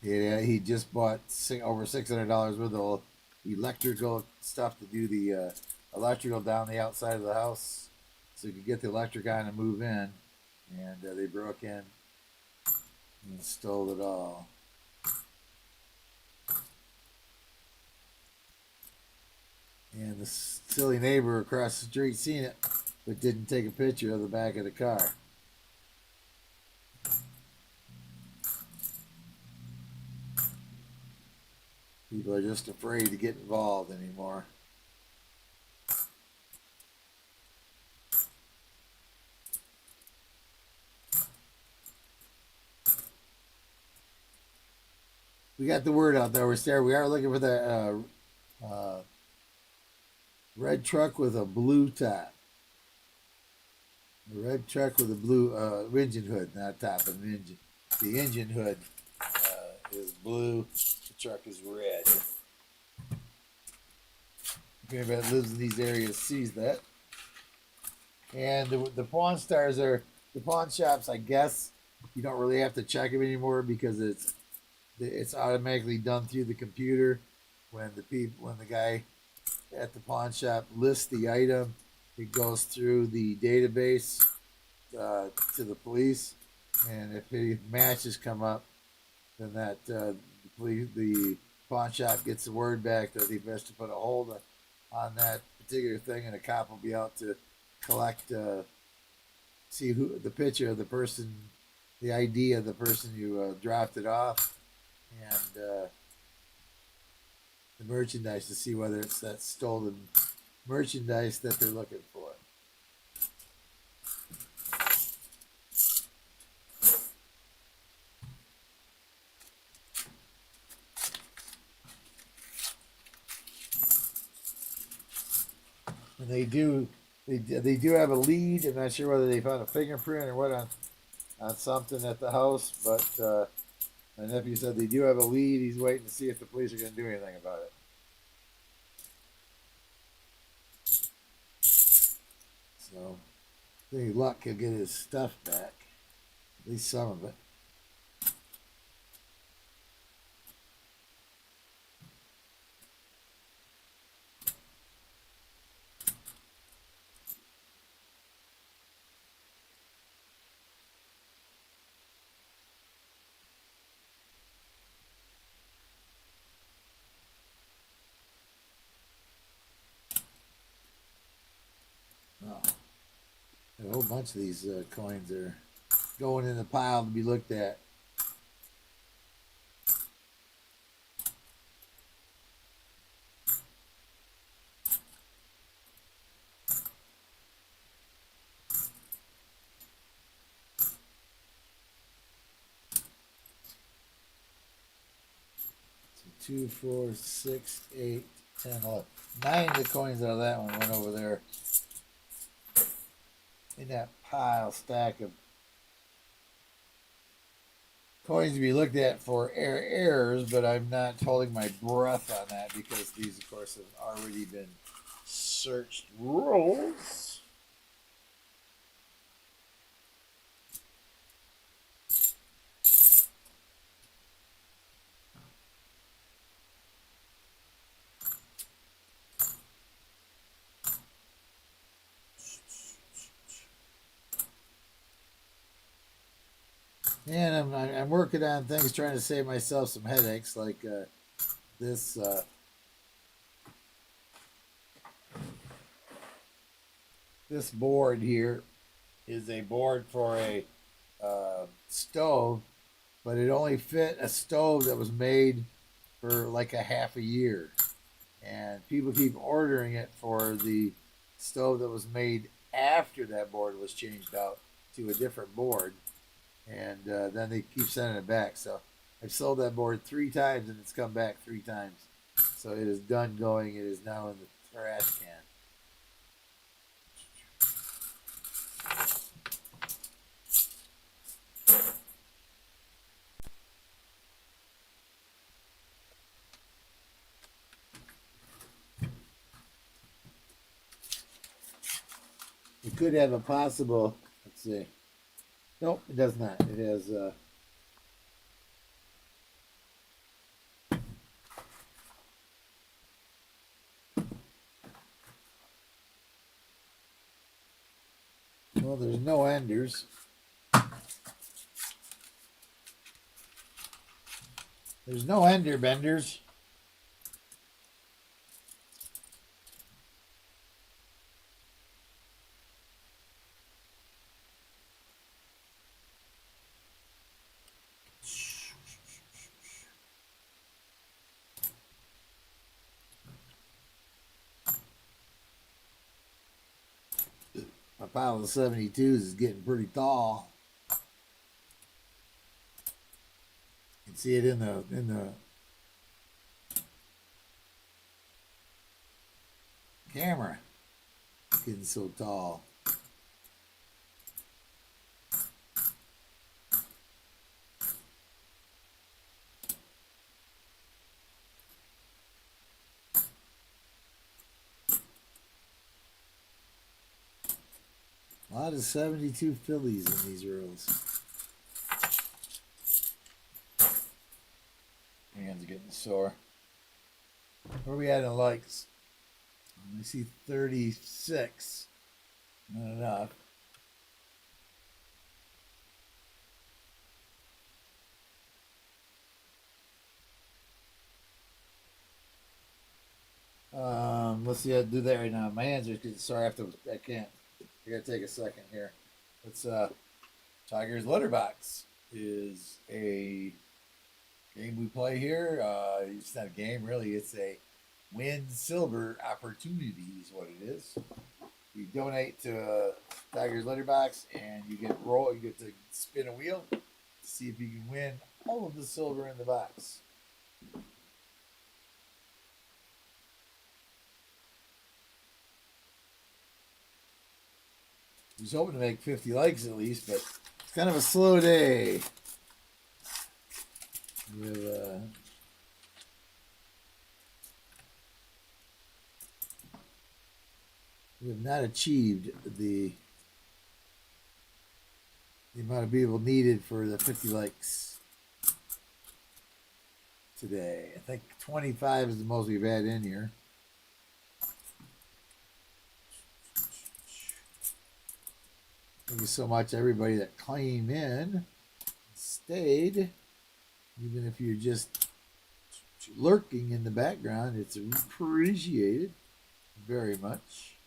S1: Yeah, he just bought over $600 worth of electrical stuff to do the electrical down the outside of the house, so he could get the electric on and move in. And they broke in and stole it all. And the silly neighbor across the street seen it, but didn't take a picture of the back of the car. People are just afraid to get involved anymore. We got the word out there. We are looking for the red truck with a blue top. A red truck with a blue engine hood, not top of an engine. The engine hood is blue. The truck is red. If anybody that lives in these areas sees that. And the pawn stars are the pawn shops. I guess you don't really have to check them anymore because it's automatically done through the computer. When the guy at the pawn shop lists the item, it goes through the database to the police, and if any matches come up, then the pawn shop gets the word back that they've best to put a hold on that particular thing, and a cop will be out to collect, see who the picture of the person, the ID of the person who dropped it off, and the merchandise to see whether it's that stolen merchandise that they're looking for. And they do have a lead. I'm not sure whether they found a fingerprint or what on something at the house, but my nephew said they do have a lead. He's waiting to see if the police are going to do anything about it. So, any luck, he'll get his stuff back, at least some of it. Oh, a whole bunch of these coins are going in the pile to be looked at. So 2, 4, 6, 8, 10, 11. 9 of the coins out of that one went over there in that stack of coins to be looked at for errors, but I'm not holding my breath on that because these, of course, have already been searched rolls. And I'm working on things trying to save myself some headaches, like this this board here is a board for a stove, but it only fit a stove that was made for like a half a year, and people keep ordering it for the stove that was made after that board was changed out to a different board, and then they keep sending it back. So I've sold that board 3 times, and it's come back 3 times. So it is done going. It is now in the trash can. It could have a possible. Let's see. Nope, it does not. It has. Well, there's no enders. There's no ender benders. My pile of 72s is getting pretty tall. You can see it in the camera. It's getting so tall. A lot of 72 Phillies in these rolls. Hands are getting sore. Where are we at in likes? I see 36. Not enough. Let's see. I do that right now. My hands are getting sore after. I can't. I gotta take a second here. Let's. Tiger's Letterbox is a game we play here. It's not a game really. It's a win silver opportunity is what it is. You donate to Tiger's Letterbox and you get roll. You get to spin a wheel to see if you can win all of the silver in the box. I was hoping to make 50 likes at least, but it's kind of a slow day. We have not achieved the amount of people needed for the 50 likes today. I think 25 is the most we've had in here. Thank you so much, everybody that came in, stayed, even if you're just lurking in the background. It's appreciated very much.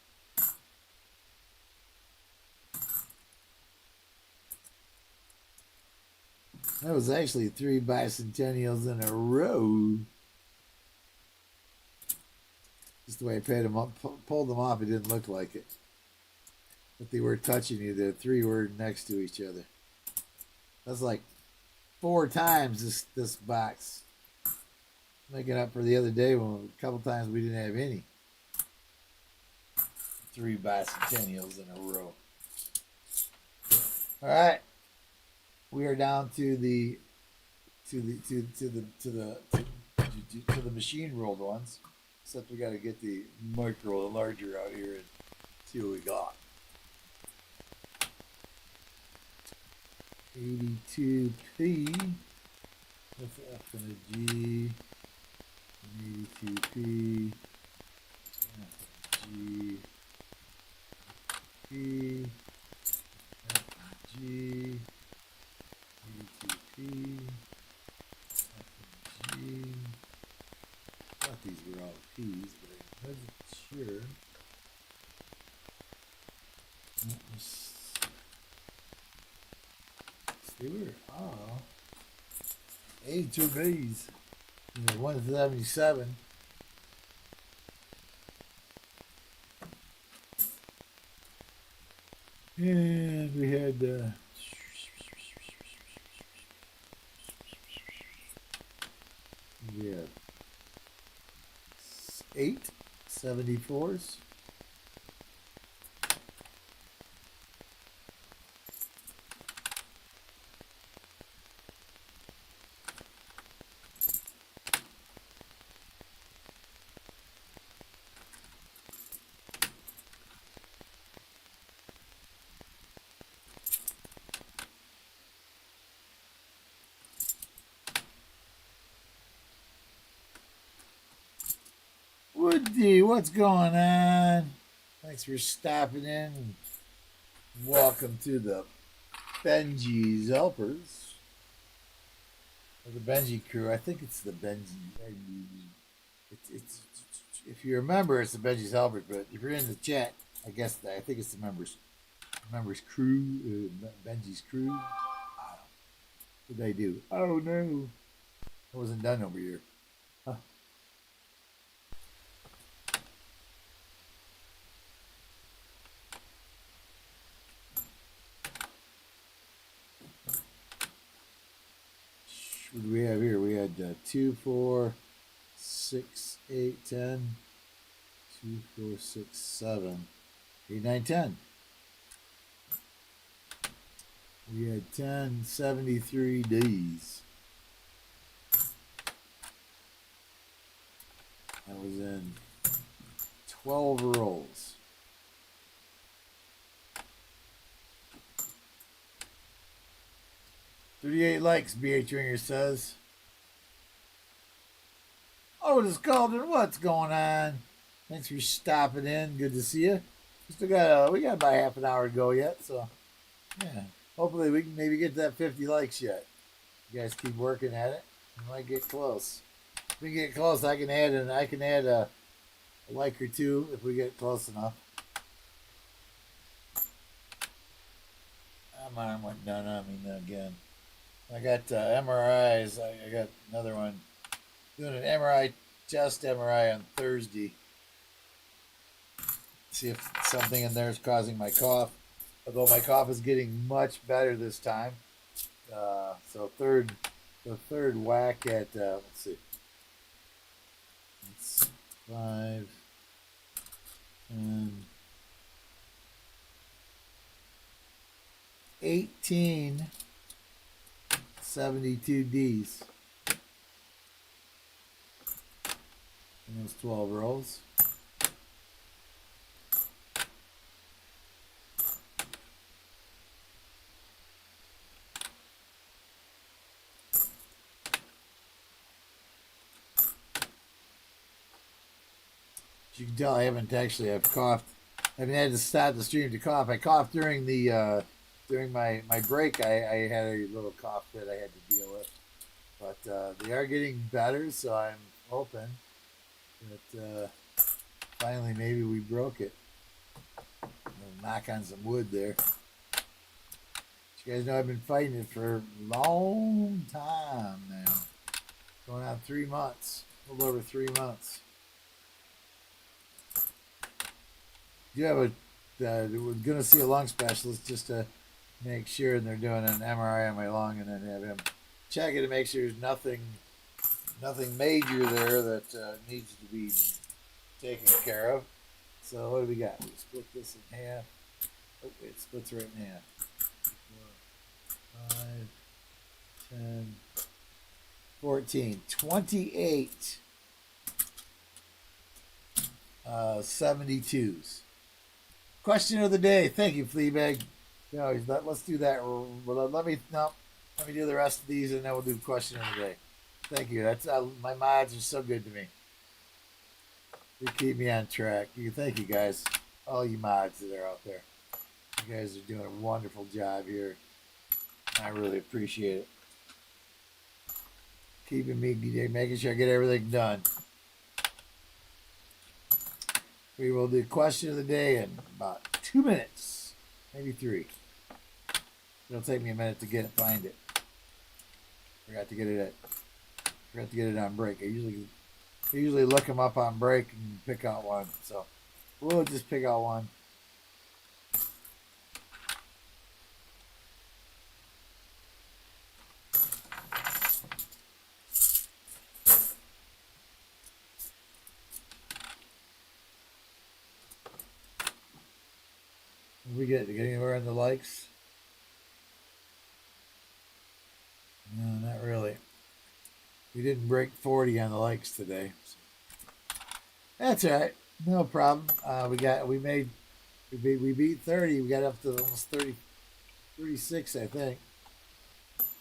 S1: That was actually 3 bicentennials in a row. Just the way I paid them up, pulled them off, it didn't look like it. But they were touching you. The 3 were next to each other. That's like 4 times this box. Making up for the other day when a couple times we didn't have any. 3 bicentennials in a row. All right, we are down to the machine rolled ones. Except we got to get the micro, the larger out here and see what we got. 82p with F and a G. 82p. F and G. P. F and G. 82p. F and G. I thought these were all P's, but I wasn't sure. They were all 82 B's. 177. And we had yeah, 8 74s. Woody, what's going on? Thanks for stopping in. Welcome to the Benji's Helpers. Or the Benji crew. I think it's the Benji. It's if you remember, it's the Benji's Helpers. But if you're in the chat, I think it's the members crew. Benji's crew. What did I do? Oh no, I wasn't done over here. Huh. What do we have here? We had 2, 4, 6, 8, 10. 2, 4, 6, 7, 8, 9, 10. We had 10 73 Ds. That was in 12 rolls. 38 likes, BH Ringer says. Otis Calden, what's going on? Thanks for stopping in. Good to see you. We got about half an hour to go yet, so yeah. Hopefully we can maybe get to that 50 likes yet. You guys keep working at it. We might get close. If we get close, I can add a like or two if we get close enough. My arm went down on me again. I got MRIs. I got another one. Doing an MRI, chest MRI on Thursday. See if something in there is causing my cough. Although my cough is getting much better this time. So the third whack at let's see. It's 5 and 18 72 Ds. And those 12 rolls. As you can tell, I've coughed. I haven't had to stop the stream to cough. I coughed during the during my break. I had a little cough that I had to deal with, but they are getting better. So I'm hoping that finally maybe we broke it. I'll knock on some wood there. You guys know I've been fighting it for a long time now, going on 3 months, a little over 3 months. You have we're going to see a lung specialist just to make sure, and they're doing an MRI on my lung, and then have him check it to make sure there's nothing major there that needs to be taken care of. So what do we got? We split this in half. Oh, it splits right in half. 4, 5, 10, 14, 28 72s. Question of the day. Thank you, Fleabag. Let's do that. Let me do the rest of these, and then we'll do question of the day. Thank you. That's my mods are so good to me. They keep me on track. Thank you guys, all you mods that are out there. You guys are doing a wonderful job here. I really appreciate it. Keeping me, making sure I get everything done. We will do question of the day in about 2 minutes, maybe 3. It'll take me a minute to find it. Forgot to get it on break. I usually look them up on break and pick out one. So we'll just pick out one. We get anywhere in the likes? No, not really. We didn't break 40 on the likes today. So. That's all right. No problem. We beat 30. We got up to almost 30, 36, I think.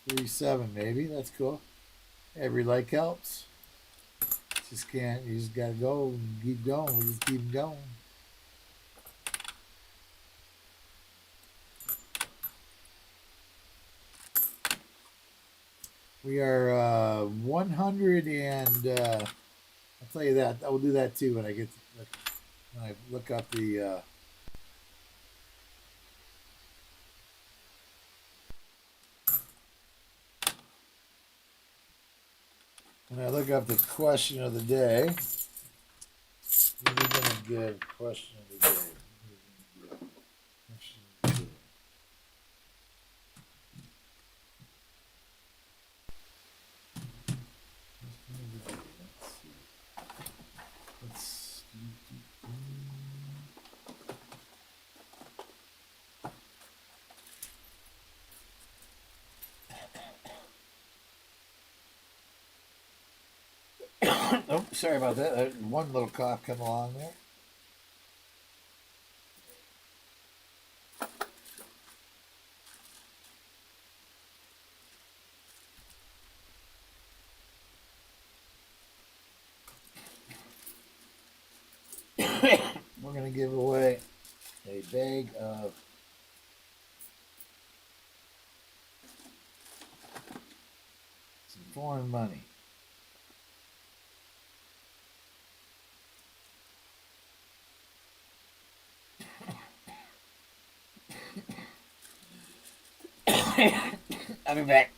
S1: 37 maybe. That's cool. Every like helps. You just gotta go and keep going. We just keep going. We are 100 and I'll tell you that. I will do that too when I look up the question of the day. What are we gonna give question of the day? Oh, sorry about that. One little cough come along there. we're going to give away a bag of some foreign money. I'll be back.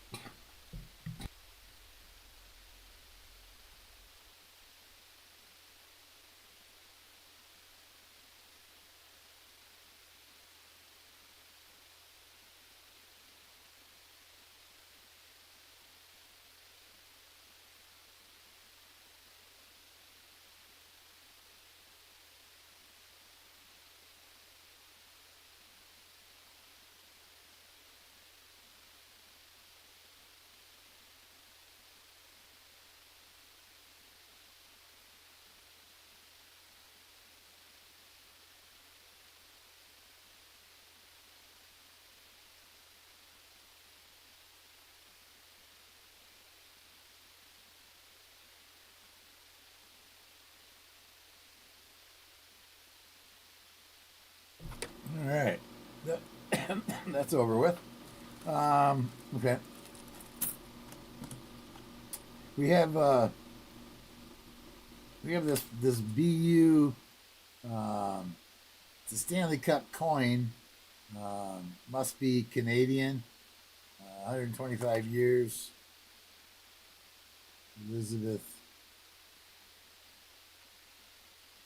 S1: All right. That's over with. Okay. We have this BU. It's a Stanley Cup coin. Must be Canadian. 125 years. Elizabeth.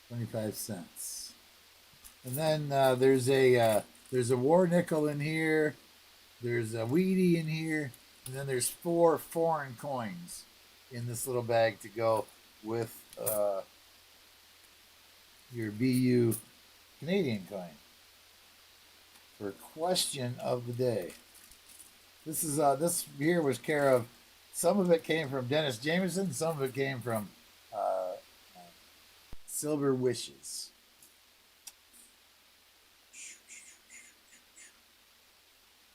S1: 25 cents. And then there's a war nickel in here. There's a Wheatie in here, and then there's 4 foreign coins in this little bag to go with your BU Canadian coin. For question of the day, this here was care of. Some of it came from Dennis Jameson. Some of it came from Silver Wishes.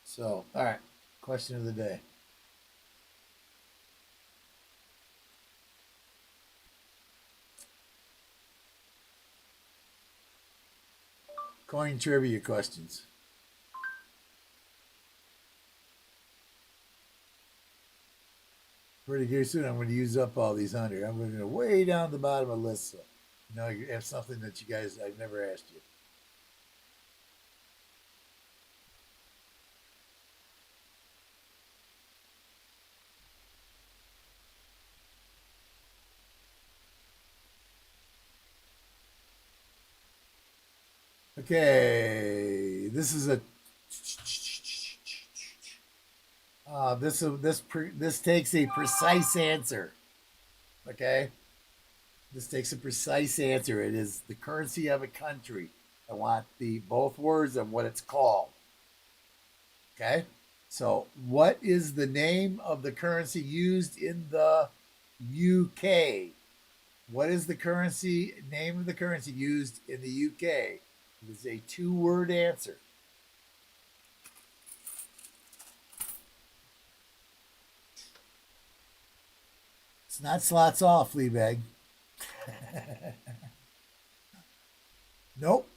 S1: So, all right, question of the day. Coin trivia questions. Pretty soon, I'm going to use up all these 100. I'm going to go way down the bottom of the list. So, you have something that you guys I've never asked you. Okay, this is a. This takes a precise answer. Okay, this takes a precise answer. It is the currency of a country. I want both words of what it's called. Okay, so what is the name of the currency used in the UK? What is the name of the currency used in the UK? It is a 2-word answer. It's not slots off, Fleabag. Nope.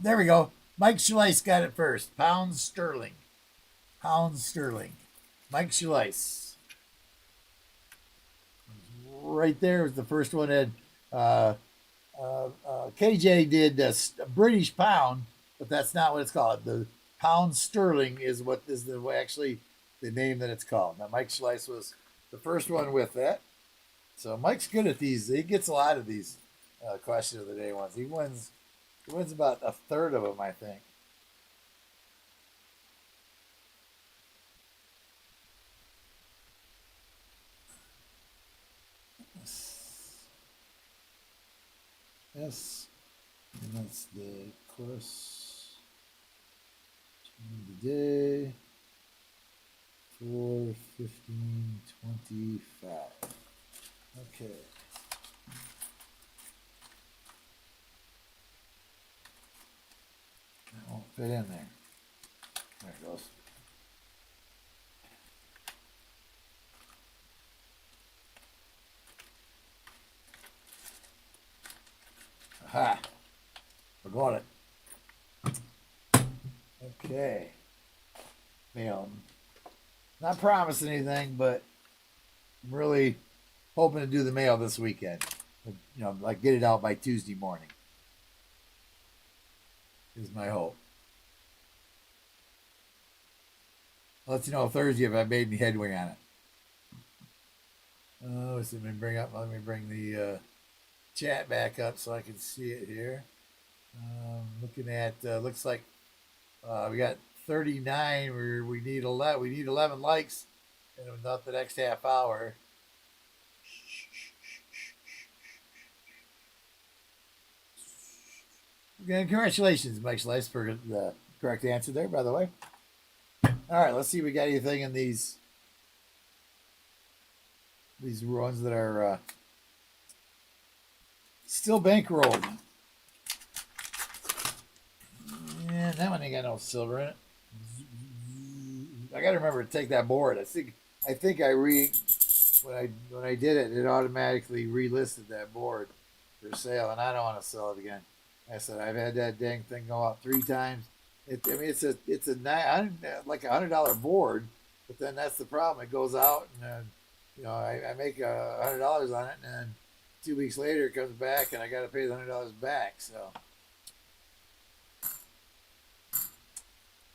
S1: There we go. Mike Schleiss got it first. Pounds sterling. Pounds sterling. Mike Schleiss. Right there was the first one. And KJ did a British pound, but that's not what it's called. The pound sterling is what is actually the name that it's called. Now, Mike Schleiss was the first one with that. So Mike's good at these. He gets a lot of these question of the day ones. He wins about a third of them, I think. Yes, and that's the question of the day. 4/15/25. Okay. That won't fit in there. There it goes. Aha. About it. Okay. Mail. Not promising anything, but I'm really hoping to do the mail this weekend. You know, like get it out by Tuesday morning. Is my hope. I'll let you know Thursday if I made any headway on it. Oh, so let me bring the chat back up so I can see it here. Looking at looks like we got 39. We need 11. We need 11 likes, and about the next half hour. Again, congratulations, Mike Slice, for the correct answer there. By the way. All right, let's see if we got anything in these ones that are still bankrolled. Yeah, that one ain't got no silver in it. I gotta remember to take that board. I think when I did it, it automatically relisted that board for sale, and I don't want to sell it again. I said I've had that dang thing go out 3 times. It's a like $100 board, but then that's the problem. It goes out, and you know I make $100 on it, and then 2 weeks later it comes back, and I got to pay the $100 back. So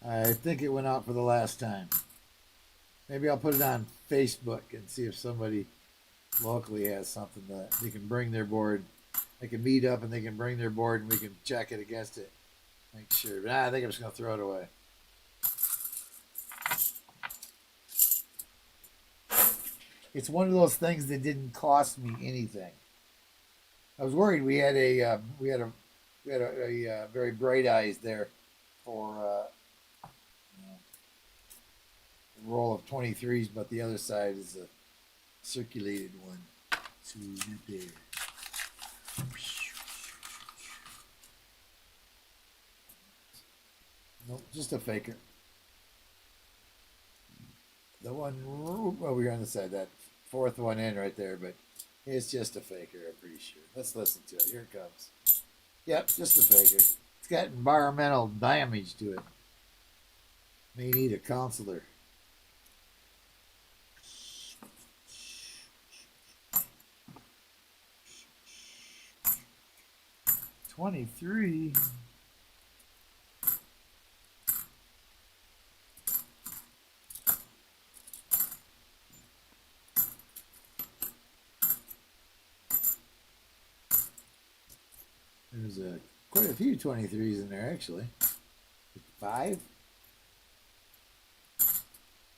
S1: I think it went out for the last time. Maybe I'll put it on Facebook and see if somebody locally has something that they can bring their board. They can meet up and they can bring their board and we can check it against it. Make sure. But I think I'm just going to throw it away. It's one of those things that didn't cost me anything. I was worried we had a very bright eyes there for a roll of 23s, but the other side is a circulated one. So there. Nope, just a faker. The one over here on the side, that fourth one in right there, but it's just a faker, I'm pretty sure. Let's listen to it. Here it comes. Yep, just a faker. It's got environmental damage to it. May need a counselor. $23. There's quite a few 23s in there, actually. 5.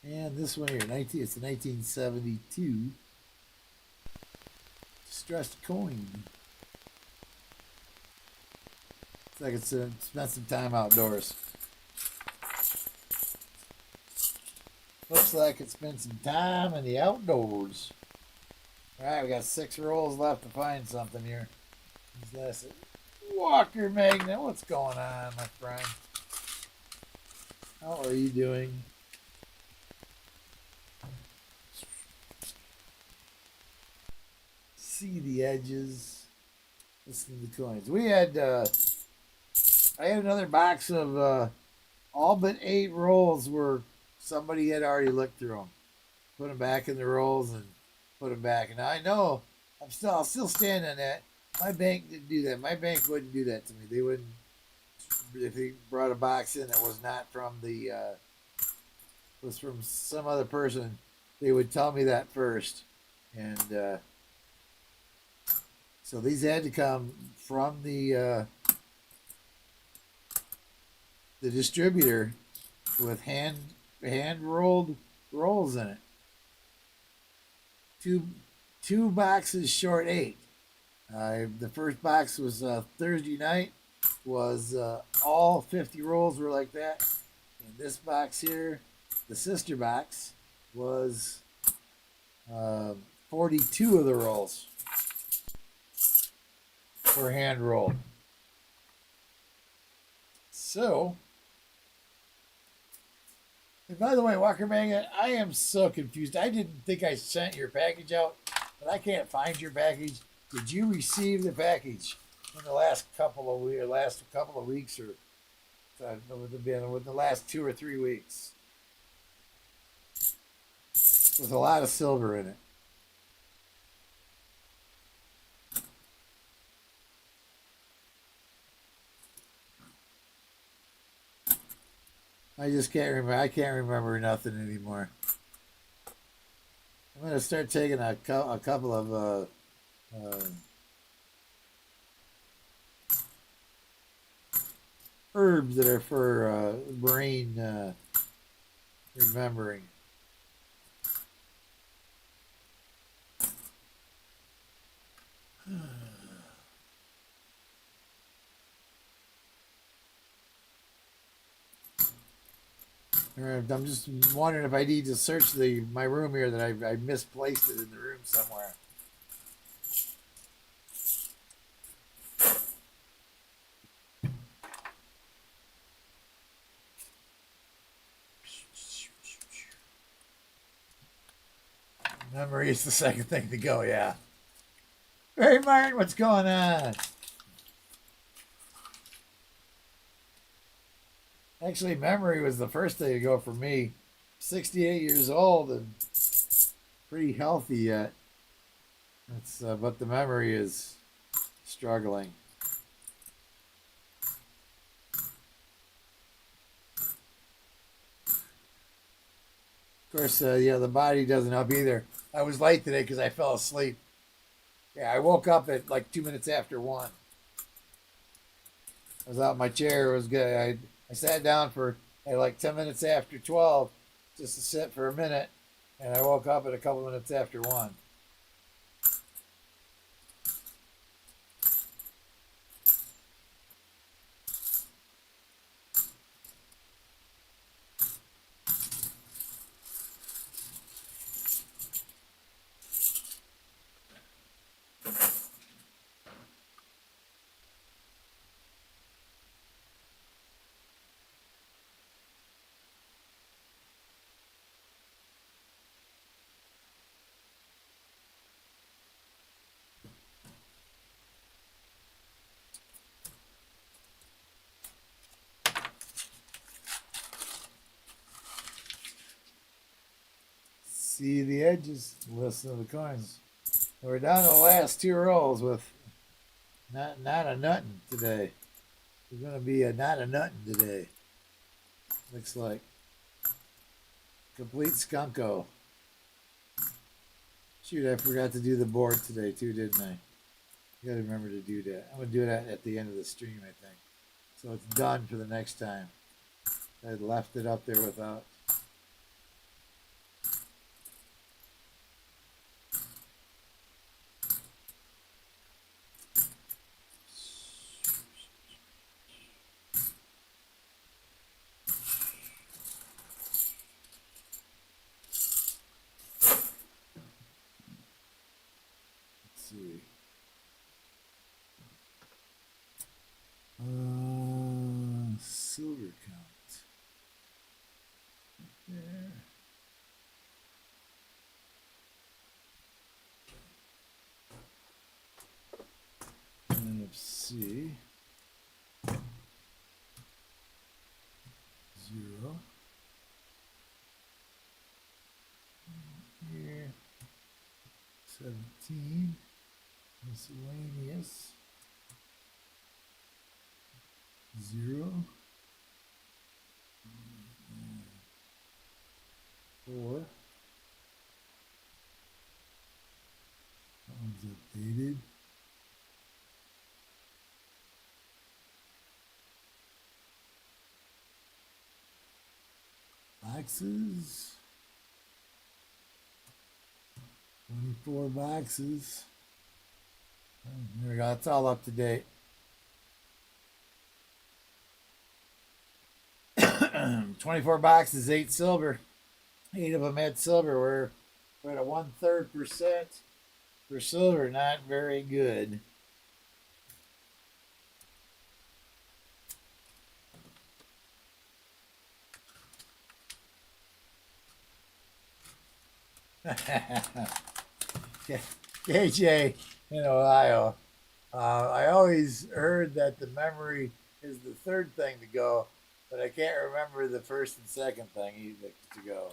S1: And this one here, it's a 1972 distressed coin. Looks like it's spent some time outdoors. Looks like it's spent some time in the outdoors. Alright, we got 6 rolls left to find something here. That's it. Walker Magnet, what's going on, my friend? How are you doing? See the edges. Listen to the coins. We had I had another box of all but 8 rolls where somebody had already looked through them, put them back in the rolls and put them back. And I know I'll still stand on that. My bank didn't do that. My bank wouldn't do that to me. They wouldn't. If they brought a box in that was not from was from some other person, they would tell me that first. And so these had to come from the distributor with hand rolled rolls in it. Two boxes short 8. The first box was Thursday night. Was all 50 rolls were like that. And this box here, the sister box, was 42 of the rolls were hand rolled. So, and by the way, Walker Magnet, I am so confused. I didn't think I sent your package out, but I can't find your package. Did you receive the package? in the last couple of weeks, or would have been with the last 2 or 3 weeks, with a lot of silver in it. I just can't remember. I can't remember nothing anymore. I'm gonna start taking a couple of herbs that are for brain remembering. I'm just wondering if I need to search my room here, that I misplaced it in the room somewhere. Memory is the second thing to go, yeah. Hey, Martin, what's going on? Actually, memory was the first thing to go for me. 68 years old and pretty healthy yet. But the memory is struggling. Of course, the body doesn't help either. I was late today because I fell asleep. Yeah, I woke up at like 2 minutes after 1. I was out in my chair. It was good. I sat down at like 10 minutes after 12 just to sit for a minute, and I woke up at a couple minutes after 1. See the edges, listen to the coins. We're down to the last 2 rolls with not a nuttin' today. We're gonna be a not a nuttin' today. Looks like complete skunko. Shoot, I forgot to do the board today too, didn't I? You gotta remember to do that. I'm gonna do that at the end of the stream, I think. So it's done for the next time. I left it up there without. See. Silver count. There. NFC. 0. Here. 17. Miscellaneous. 0. 4. That one's updated. Boxes. 24 boxes. There we go. It's all up to date. 24 boxes, 8 silver. 8 of them had silver. We're at a 1/3% for silver. Not very good. KJ in Ohio. I always heard that the memory is the third thing to go, but I can't remember the first and second thing either to go.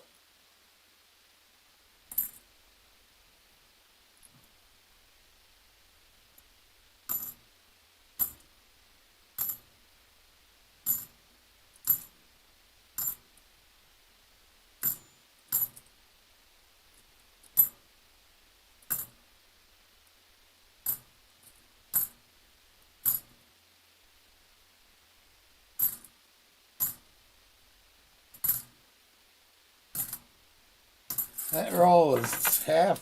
S1: That roll is half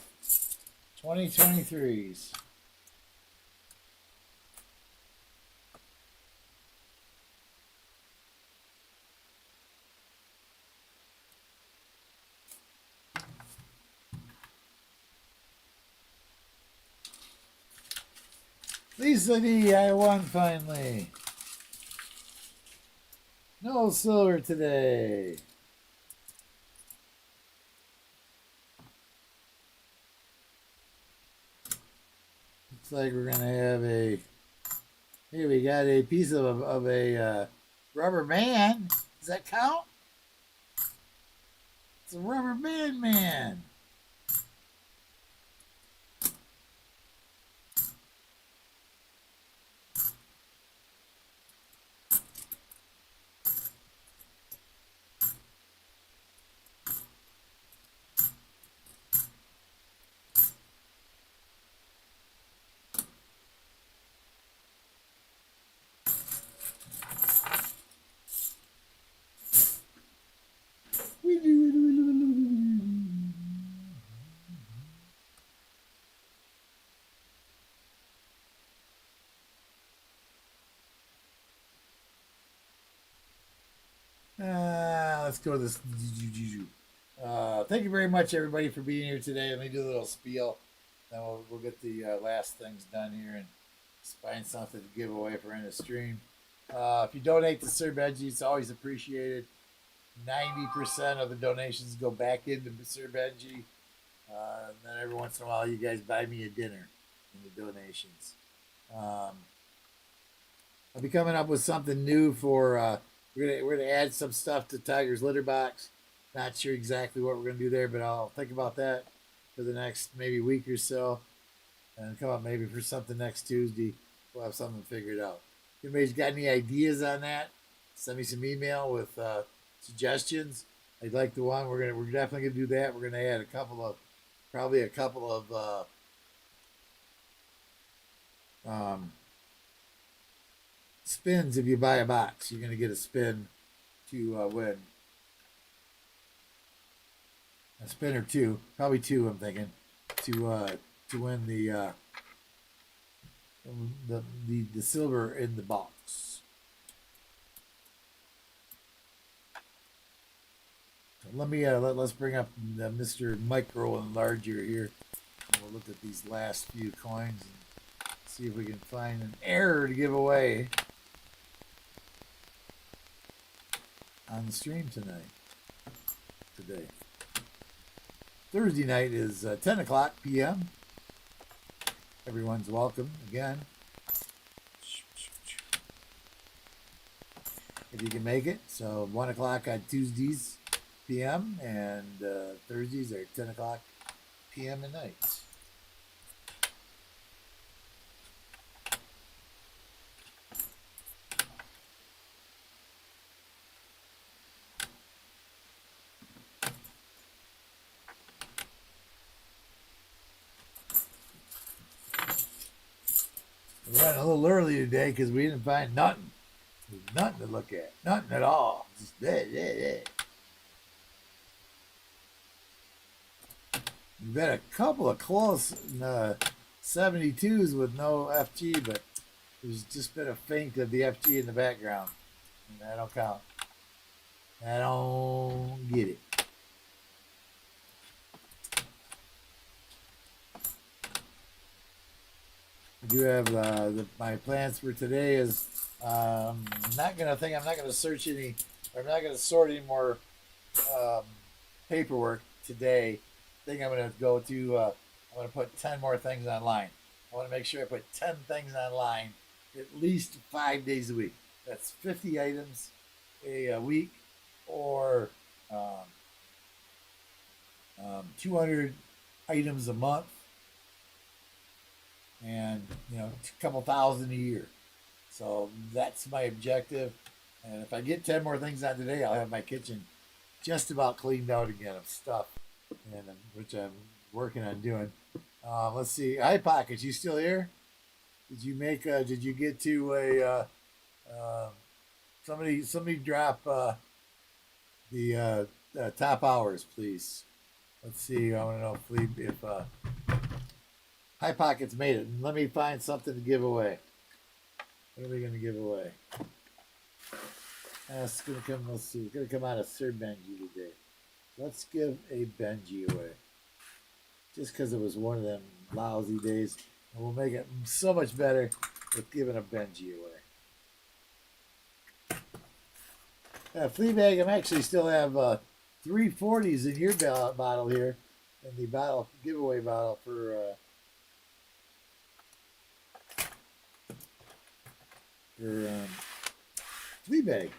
S1: 2023s. Lisa D, I won finally. No silver today. Looks like we're gonna have a. Here we got a piece of a rubber band. Does that count? It's a rubber band man. Let's go to this. Thank you very much, everybody, for being here today. Let me do a little spiel. Then we'll get the last things done here and find something to give away for in the stream. If you donate to Sir Benji, it's always appreciated. 90% of the donations go back into Sir Benji. And then every once in a while, you guys buy me a dinner in the donations. I'll be coming up with something new for. We're gonna add some stuff to Tiger's litter box. Not sure exactly what we're gonna do there, but I'll think about that for the next maybe week or so, and come up maybe for something next Tuesday. We'll have something figured out. If anybody's got any ideas on that, send me some email with suggestions. I'd like the one we're definitely gonna do that. We're gonna add probably a couple of spins. If you buy a box, you're gonna get a spin to win. A spin or two, probably two. I'm thinking to win the silver in the box. Let me let's bring up Mr. Micro Enlarger here. We'll look at these last few coins and see if we can find an error to give away on the stream today. Thursday night is 10 o'clock p.m. Everyone's welcome again. If you can make it. So 1 o'clock on Tuesdays p.m. and Thursdays are 10 o'clock p.m. at night. We ran a little early today because we didn't find nothing. There's nothing to look at. Nothing at all. Just We've had a couple of close 72s with no FG, but there's just been a feint of the FG in the background. And that don't count. I don't get it. I do have my plans for today is I'm not gonna search any. I'm not gonna sort any more paperwork today. I think I'm gonna go to. I'm gonna put 10 more things online. I want to make sure I put 10 things online at least 5 days a week. That's 50 items a week, or 200 items a month, and a couple thousand a year. So that's my objective. And if I get 10 more things on today, I'll have my kitchen just about cleaned out again of stuff, and which I'm working on doing. Let's see. Hi, Pockets, you still here? Did you make? Did you get to a? Somebody drop the top hours, please. Let's see. I want to know if High Pockets made it. Let me find something to give away. What are we going to give away? It's going to come. Let's see. It's going to come out of Sir Benji today. Let's give a Benji away. Just because it was one of them lousy days, and we'll make it so much better with giving a Benji away. Fleabag, I actually still have 340s in your bottle here, and the bottle giveaway bottle for Fleabag.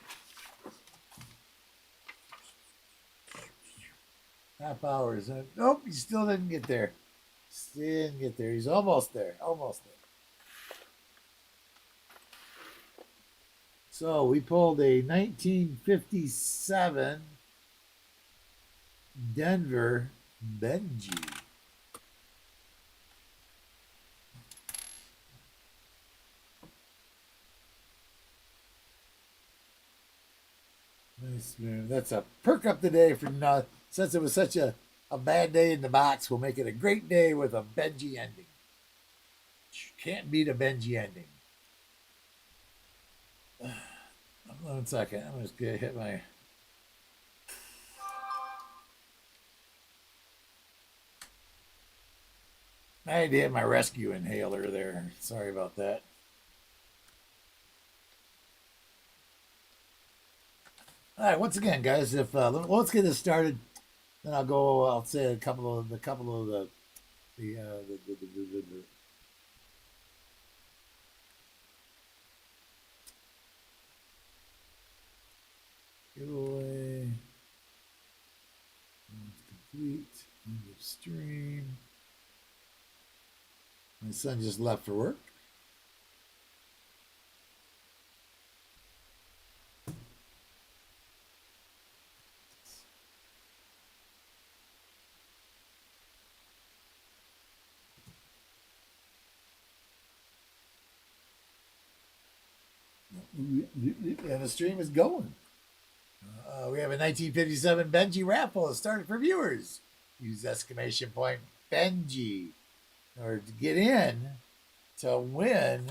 S1: Half hours. Nope, he still didn't get there. Still didn't get there. He's almost there. Almost there. So we pulled a 1957 Denver Benji. Nice, man. That's a perk up today for not. Since it was such a bad day in the box, we'll make it a great day with a Benji ending. Can't beat a Benji ending. 1 second. I'm just going to hit my... I had to hit my rescue inhaler there. Sorry about that. All right, once again, guys, if let's get this started. Then I'll say a couple of the giveaway. Complete. End of stream. My son just left for work. And the stream is going. We have a 1957 Benji raffle started for viewers. Use exclamation point Benji in order to get in to win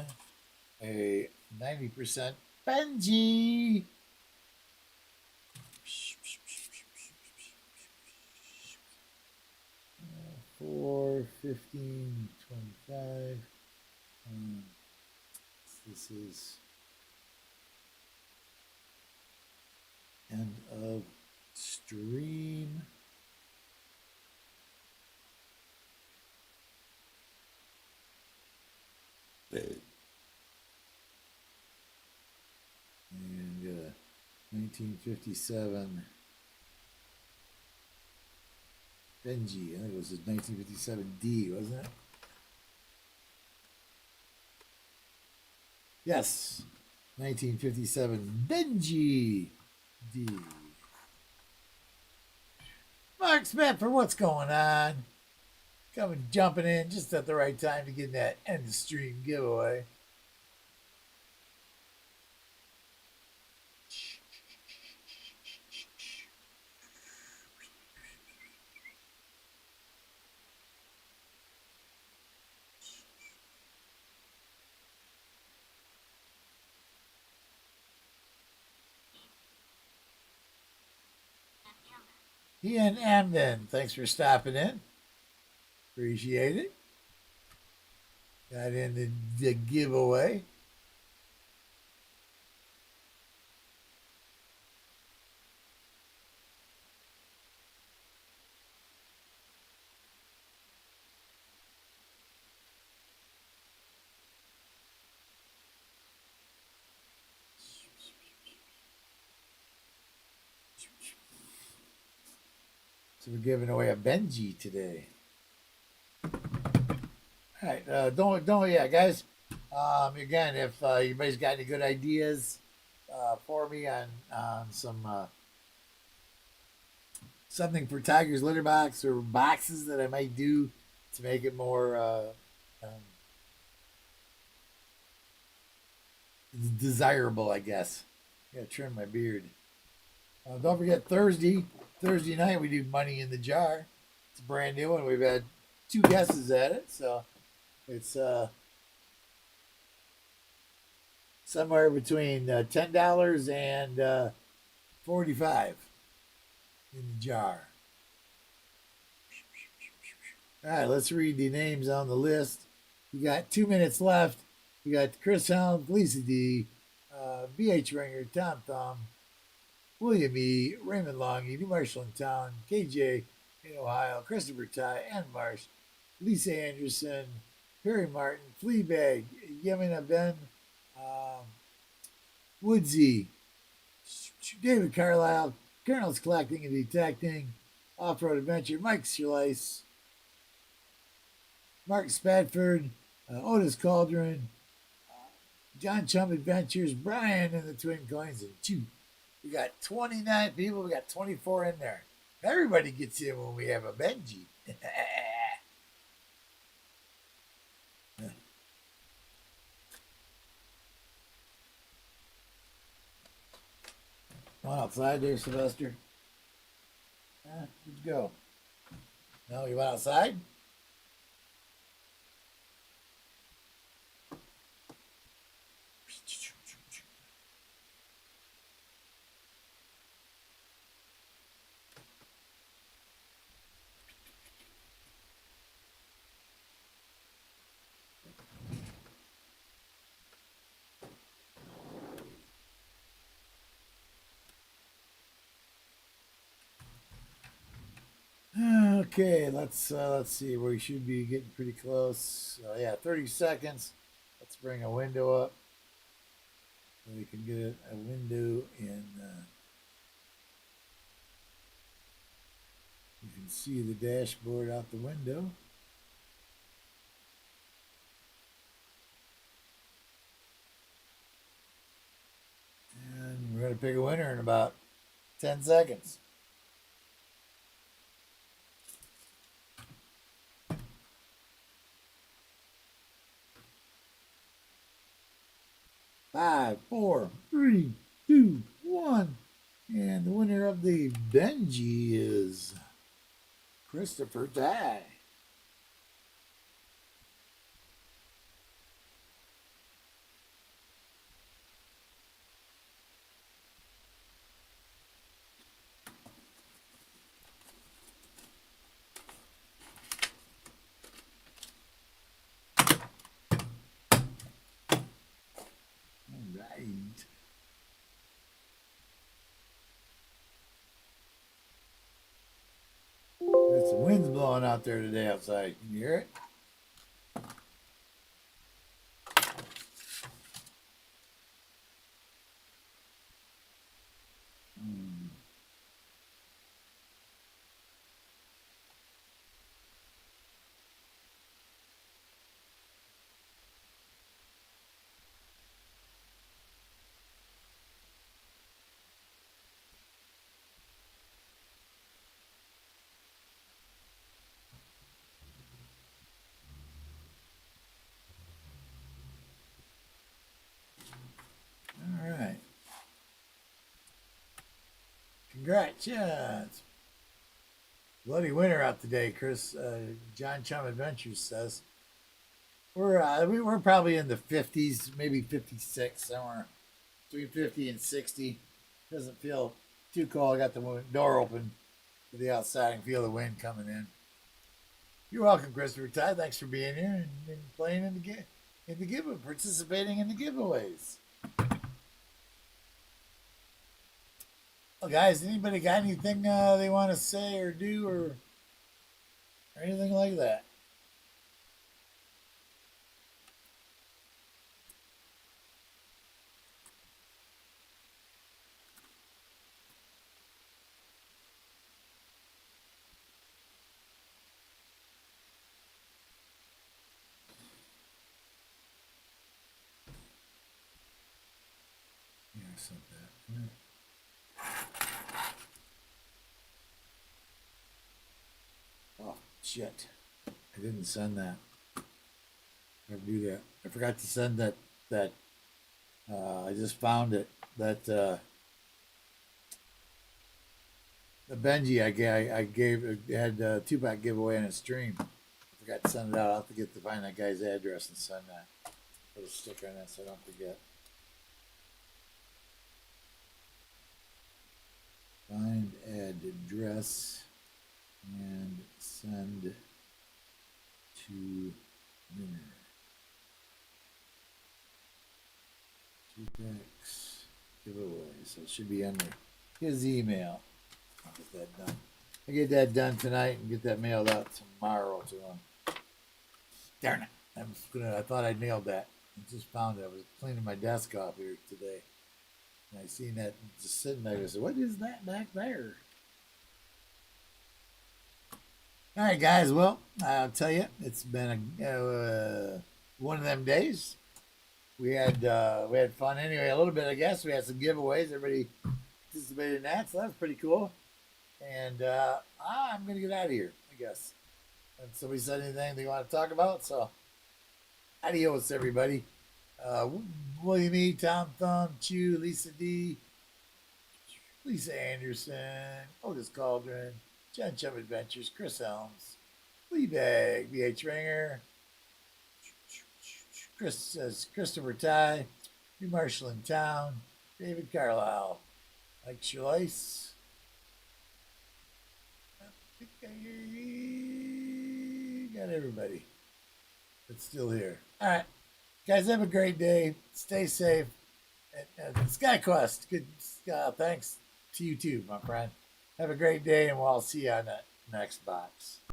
S1: a 90% Benji. 4, 15, 25. This is end of stream. And 1957 Benji. I think it was 1957D, wasn't it? Yes, 1957 Benji D. Mark Smith for what's going on. Coming jumping in just at the right time to get that end of stream giveaway. Ian Amden, thanks for stopping in. Appreciate it. Got in the giveaway. So we're giving away a Benji today. All right, yeah, guys. Again, if anybody's got any good ideas for me on some something for Tiger's litter box or boxes that I might do to make it more desirable, I guess. Gotta trim my beard. Don't forget Thursday night we do Money in the Jar. It's a brand new one. We've had 2 guesses at it, so it's somewhere between $10 and 45 in the jar. All right, let's read the names on the list. We got 2 minutes left. We got Chris Helm, Lisa D, BH Ringer, Tom Thumb, William E, Raymond Longy, New Marshall in Town, KJ in Ohio, Christopher Ty, Ann Marsh, Lisa Anderson, Perry Martin, Fleabag, Yemina Ben, Woodsy, David Carlisle, Colonel's Collecting and Detecting, Off-Road Adventure, Mike Slice, Mark Spadford, Otis Cauldron, John Chum Adventures, Brian and the Twin Coins, and 2. We got 29 people. We got 24 in there. Everybody gets in when we have a Benji. Going outside there, Sylvester? Where'd you go? No, you went outside? Okay, let's see. We should be getting pretty close. Yeah, 30 seconds. Let's bring a window up so we can get a window in. You can see the dashboard out the window. And we're going to pick a winner in about 10 seconds. Five, four, three, two, one. And the winner of the Benji is Christopher Ty. All right. There's some winds blowing out there today outside. Can you hear it? All right. Congratulations. Bloody winter out today, Chris. John Chum Adventures says. We're probably in the 50s, maybe 56, somewhere between 50 and 60. Doesn't feel too cold. I got the door open to the outside and feel the wind coming in. You're welcome, Christopher Ty. Thanks for being here and playing in the giveaway, participating in the giveaways. Well, guys, anybody got anything they want to say or do or anything like that? sent that. Oh shit! I didn't send that. I do that. I forgot to send that. I just found it. That the Benji I gave had a 2-pack giveaway on a stream. I forgot to send it out. I'll have to find that guy's address and send that. Put a sticker on that so I don't forget. Find address and send to winner. 2-packs giveaway. So it should be under his email. I'll get that done. I'll get that done tonight and get that mailed out tomorrow to him. Darn it. I thought I nailed that. I just found it. I was cleaning my desk off here today. And I seen that just sitting there. I said, what is that back there? All right, guys. Well, I'll tell you, it's been one of them days. We had fun anyway, a little bit, I guess. We had some giveaways. Everybody participated in that, so that was pretty cool. And I'm going to get out of here, I guess. And somebody said anything they want to talk about, so adios, everybody. William E., Tom Thumb, Chew, Lisa D., Lisa Anderson, Otis Cauldron, John Chum Adventures, Chris Helms, Fleabag, BH Ringer, Christopher Ty, New Marshall in Town, David Carlisle, Mike Schleiss. I think I got everybody that's still here. All right. Guys, have a great day. Stay safe. And SkyQuest, good. Thanks to you too, my friend. Have a great day, and we'll see you on the next box.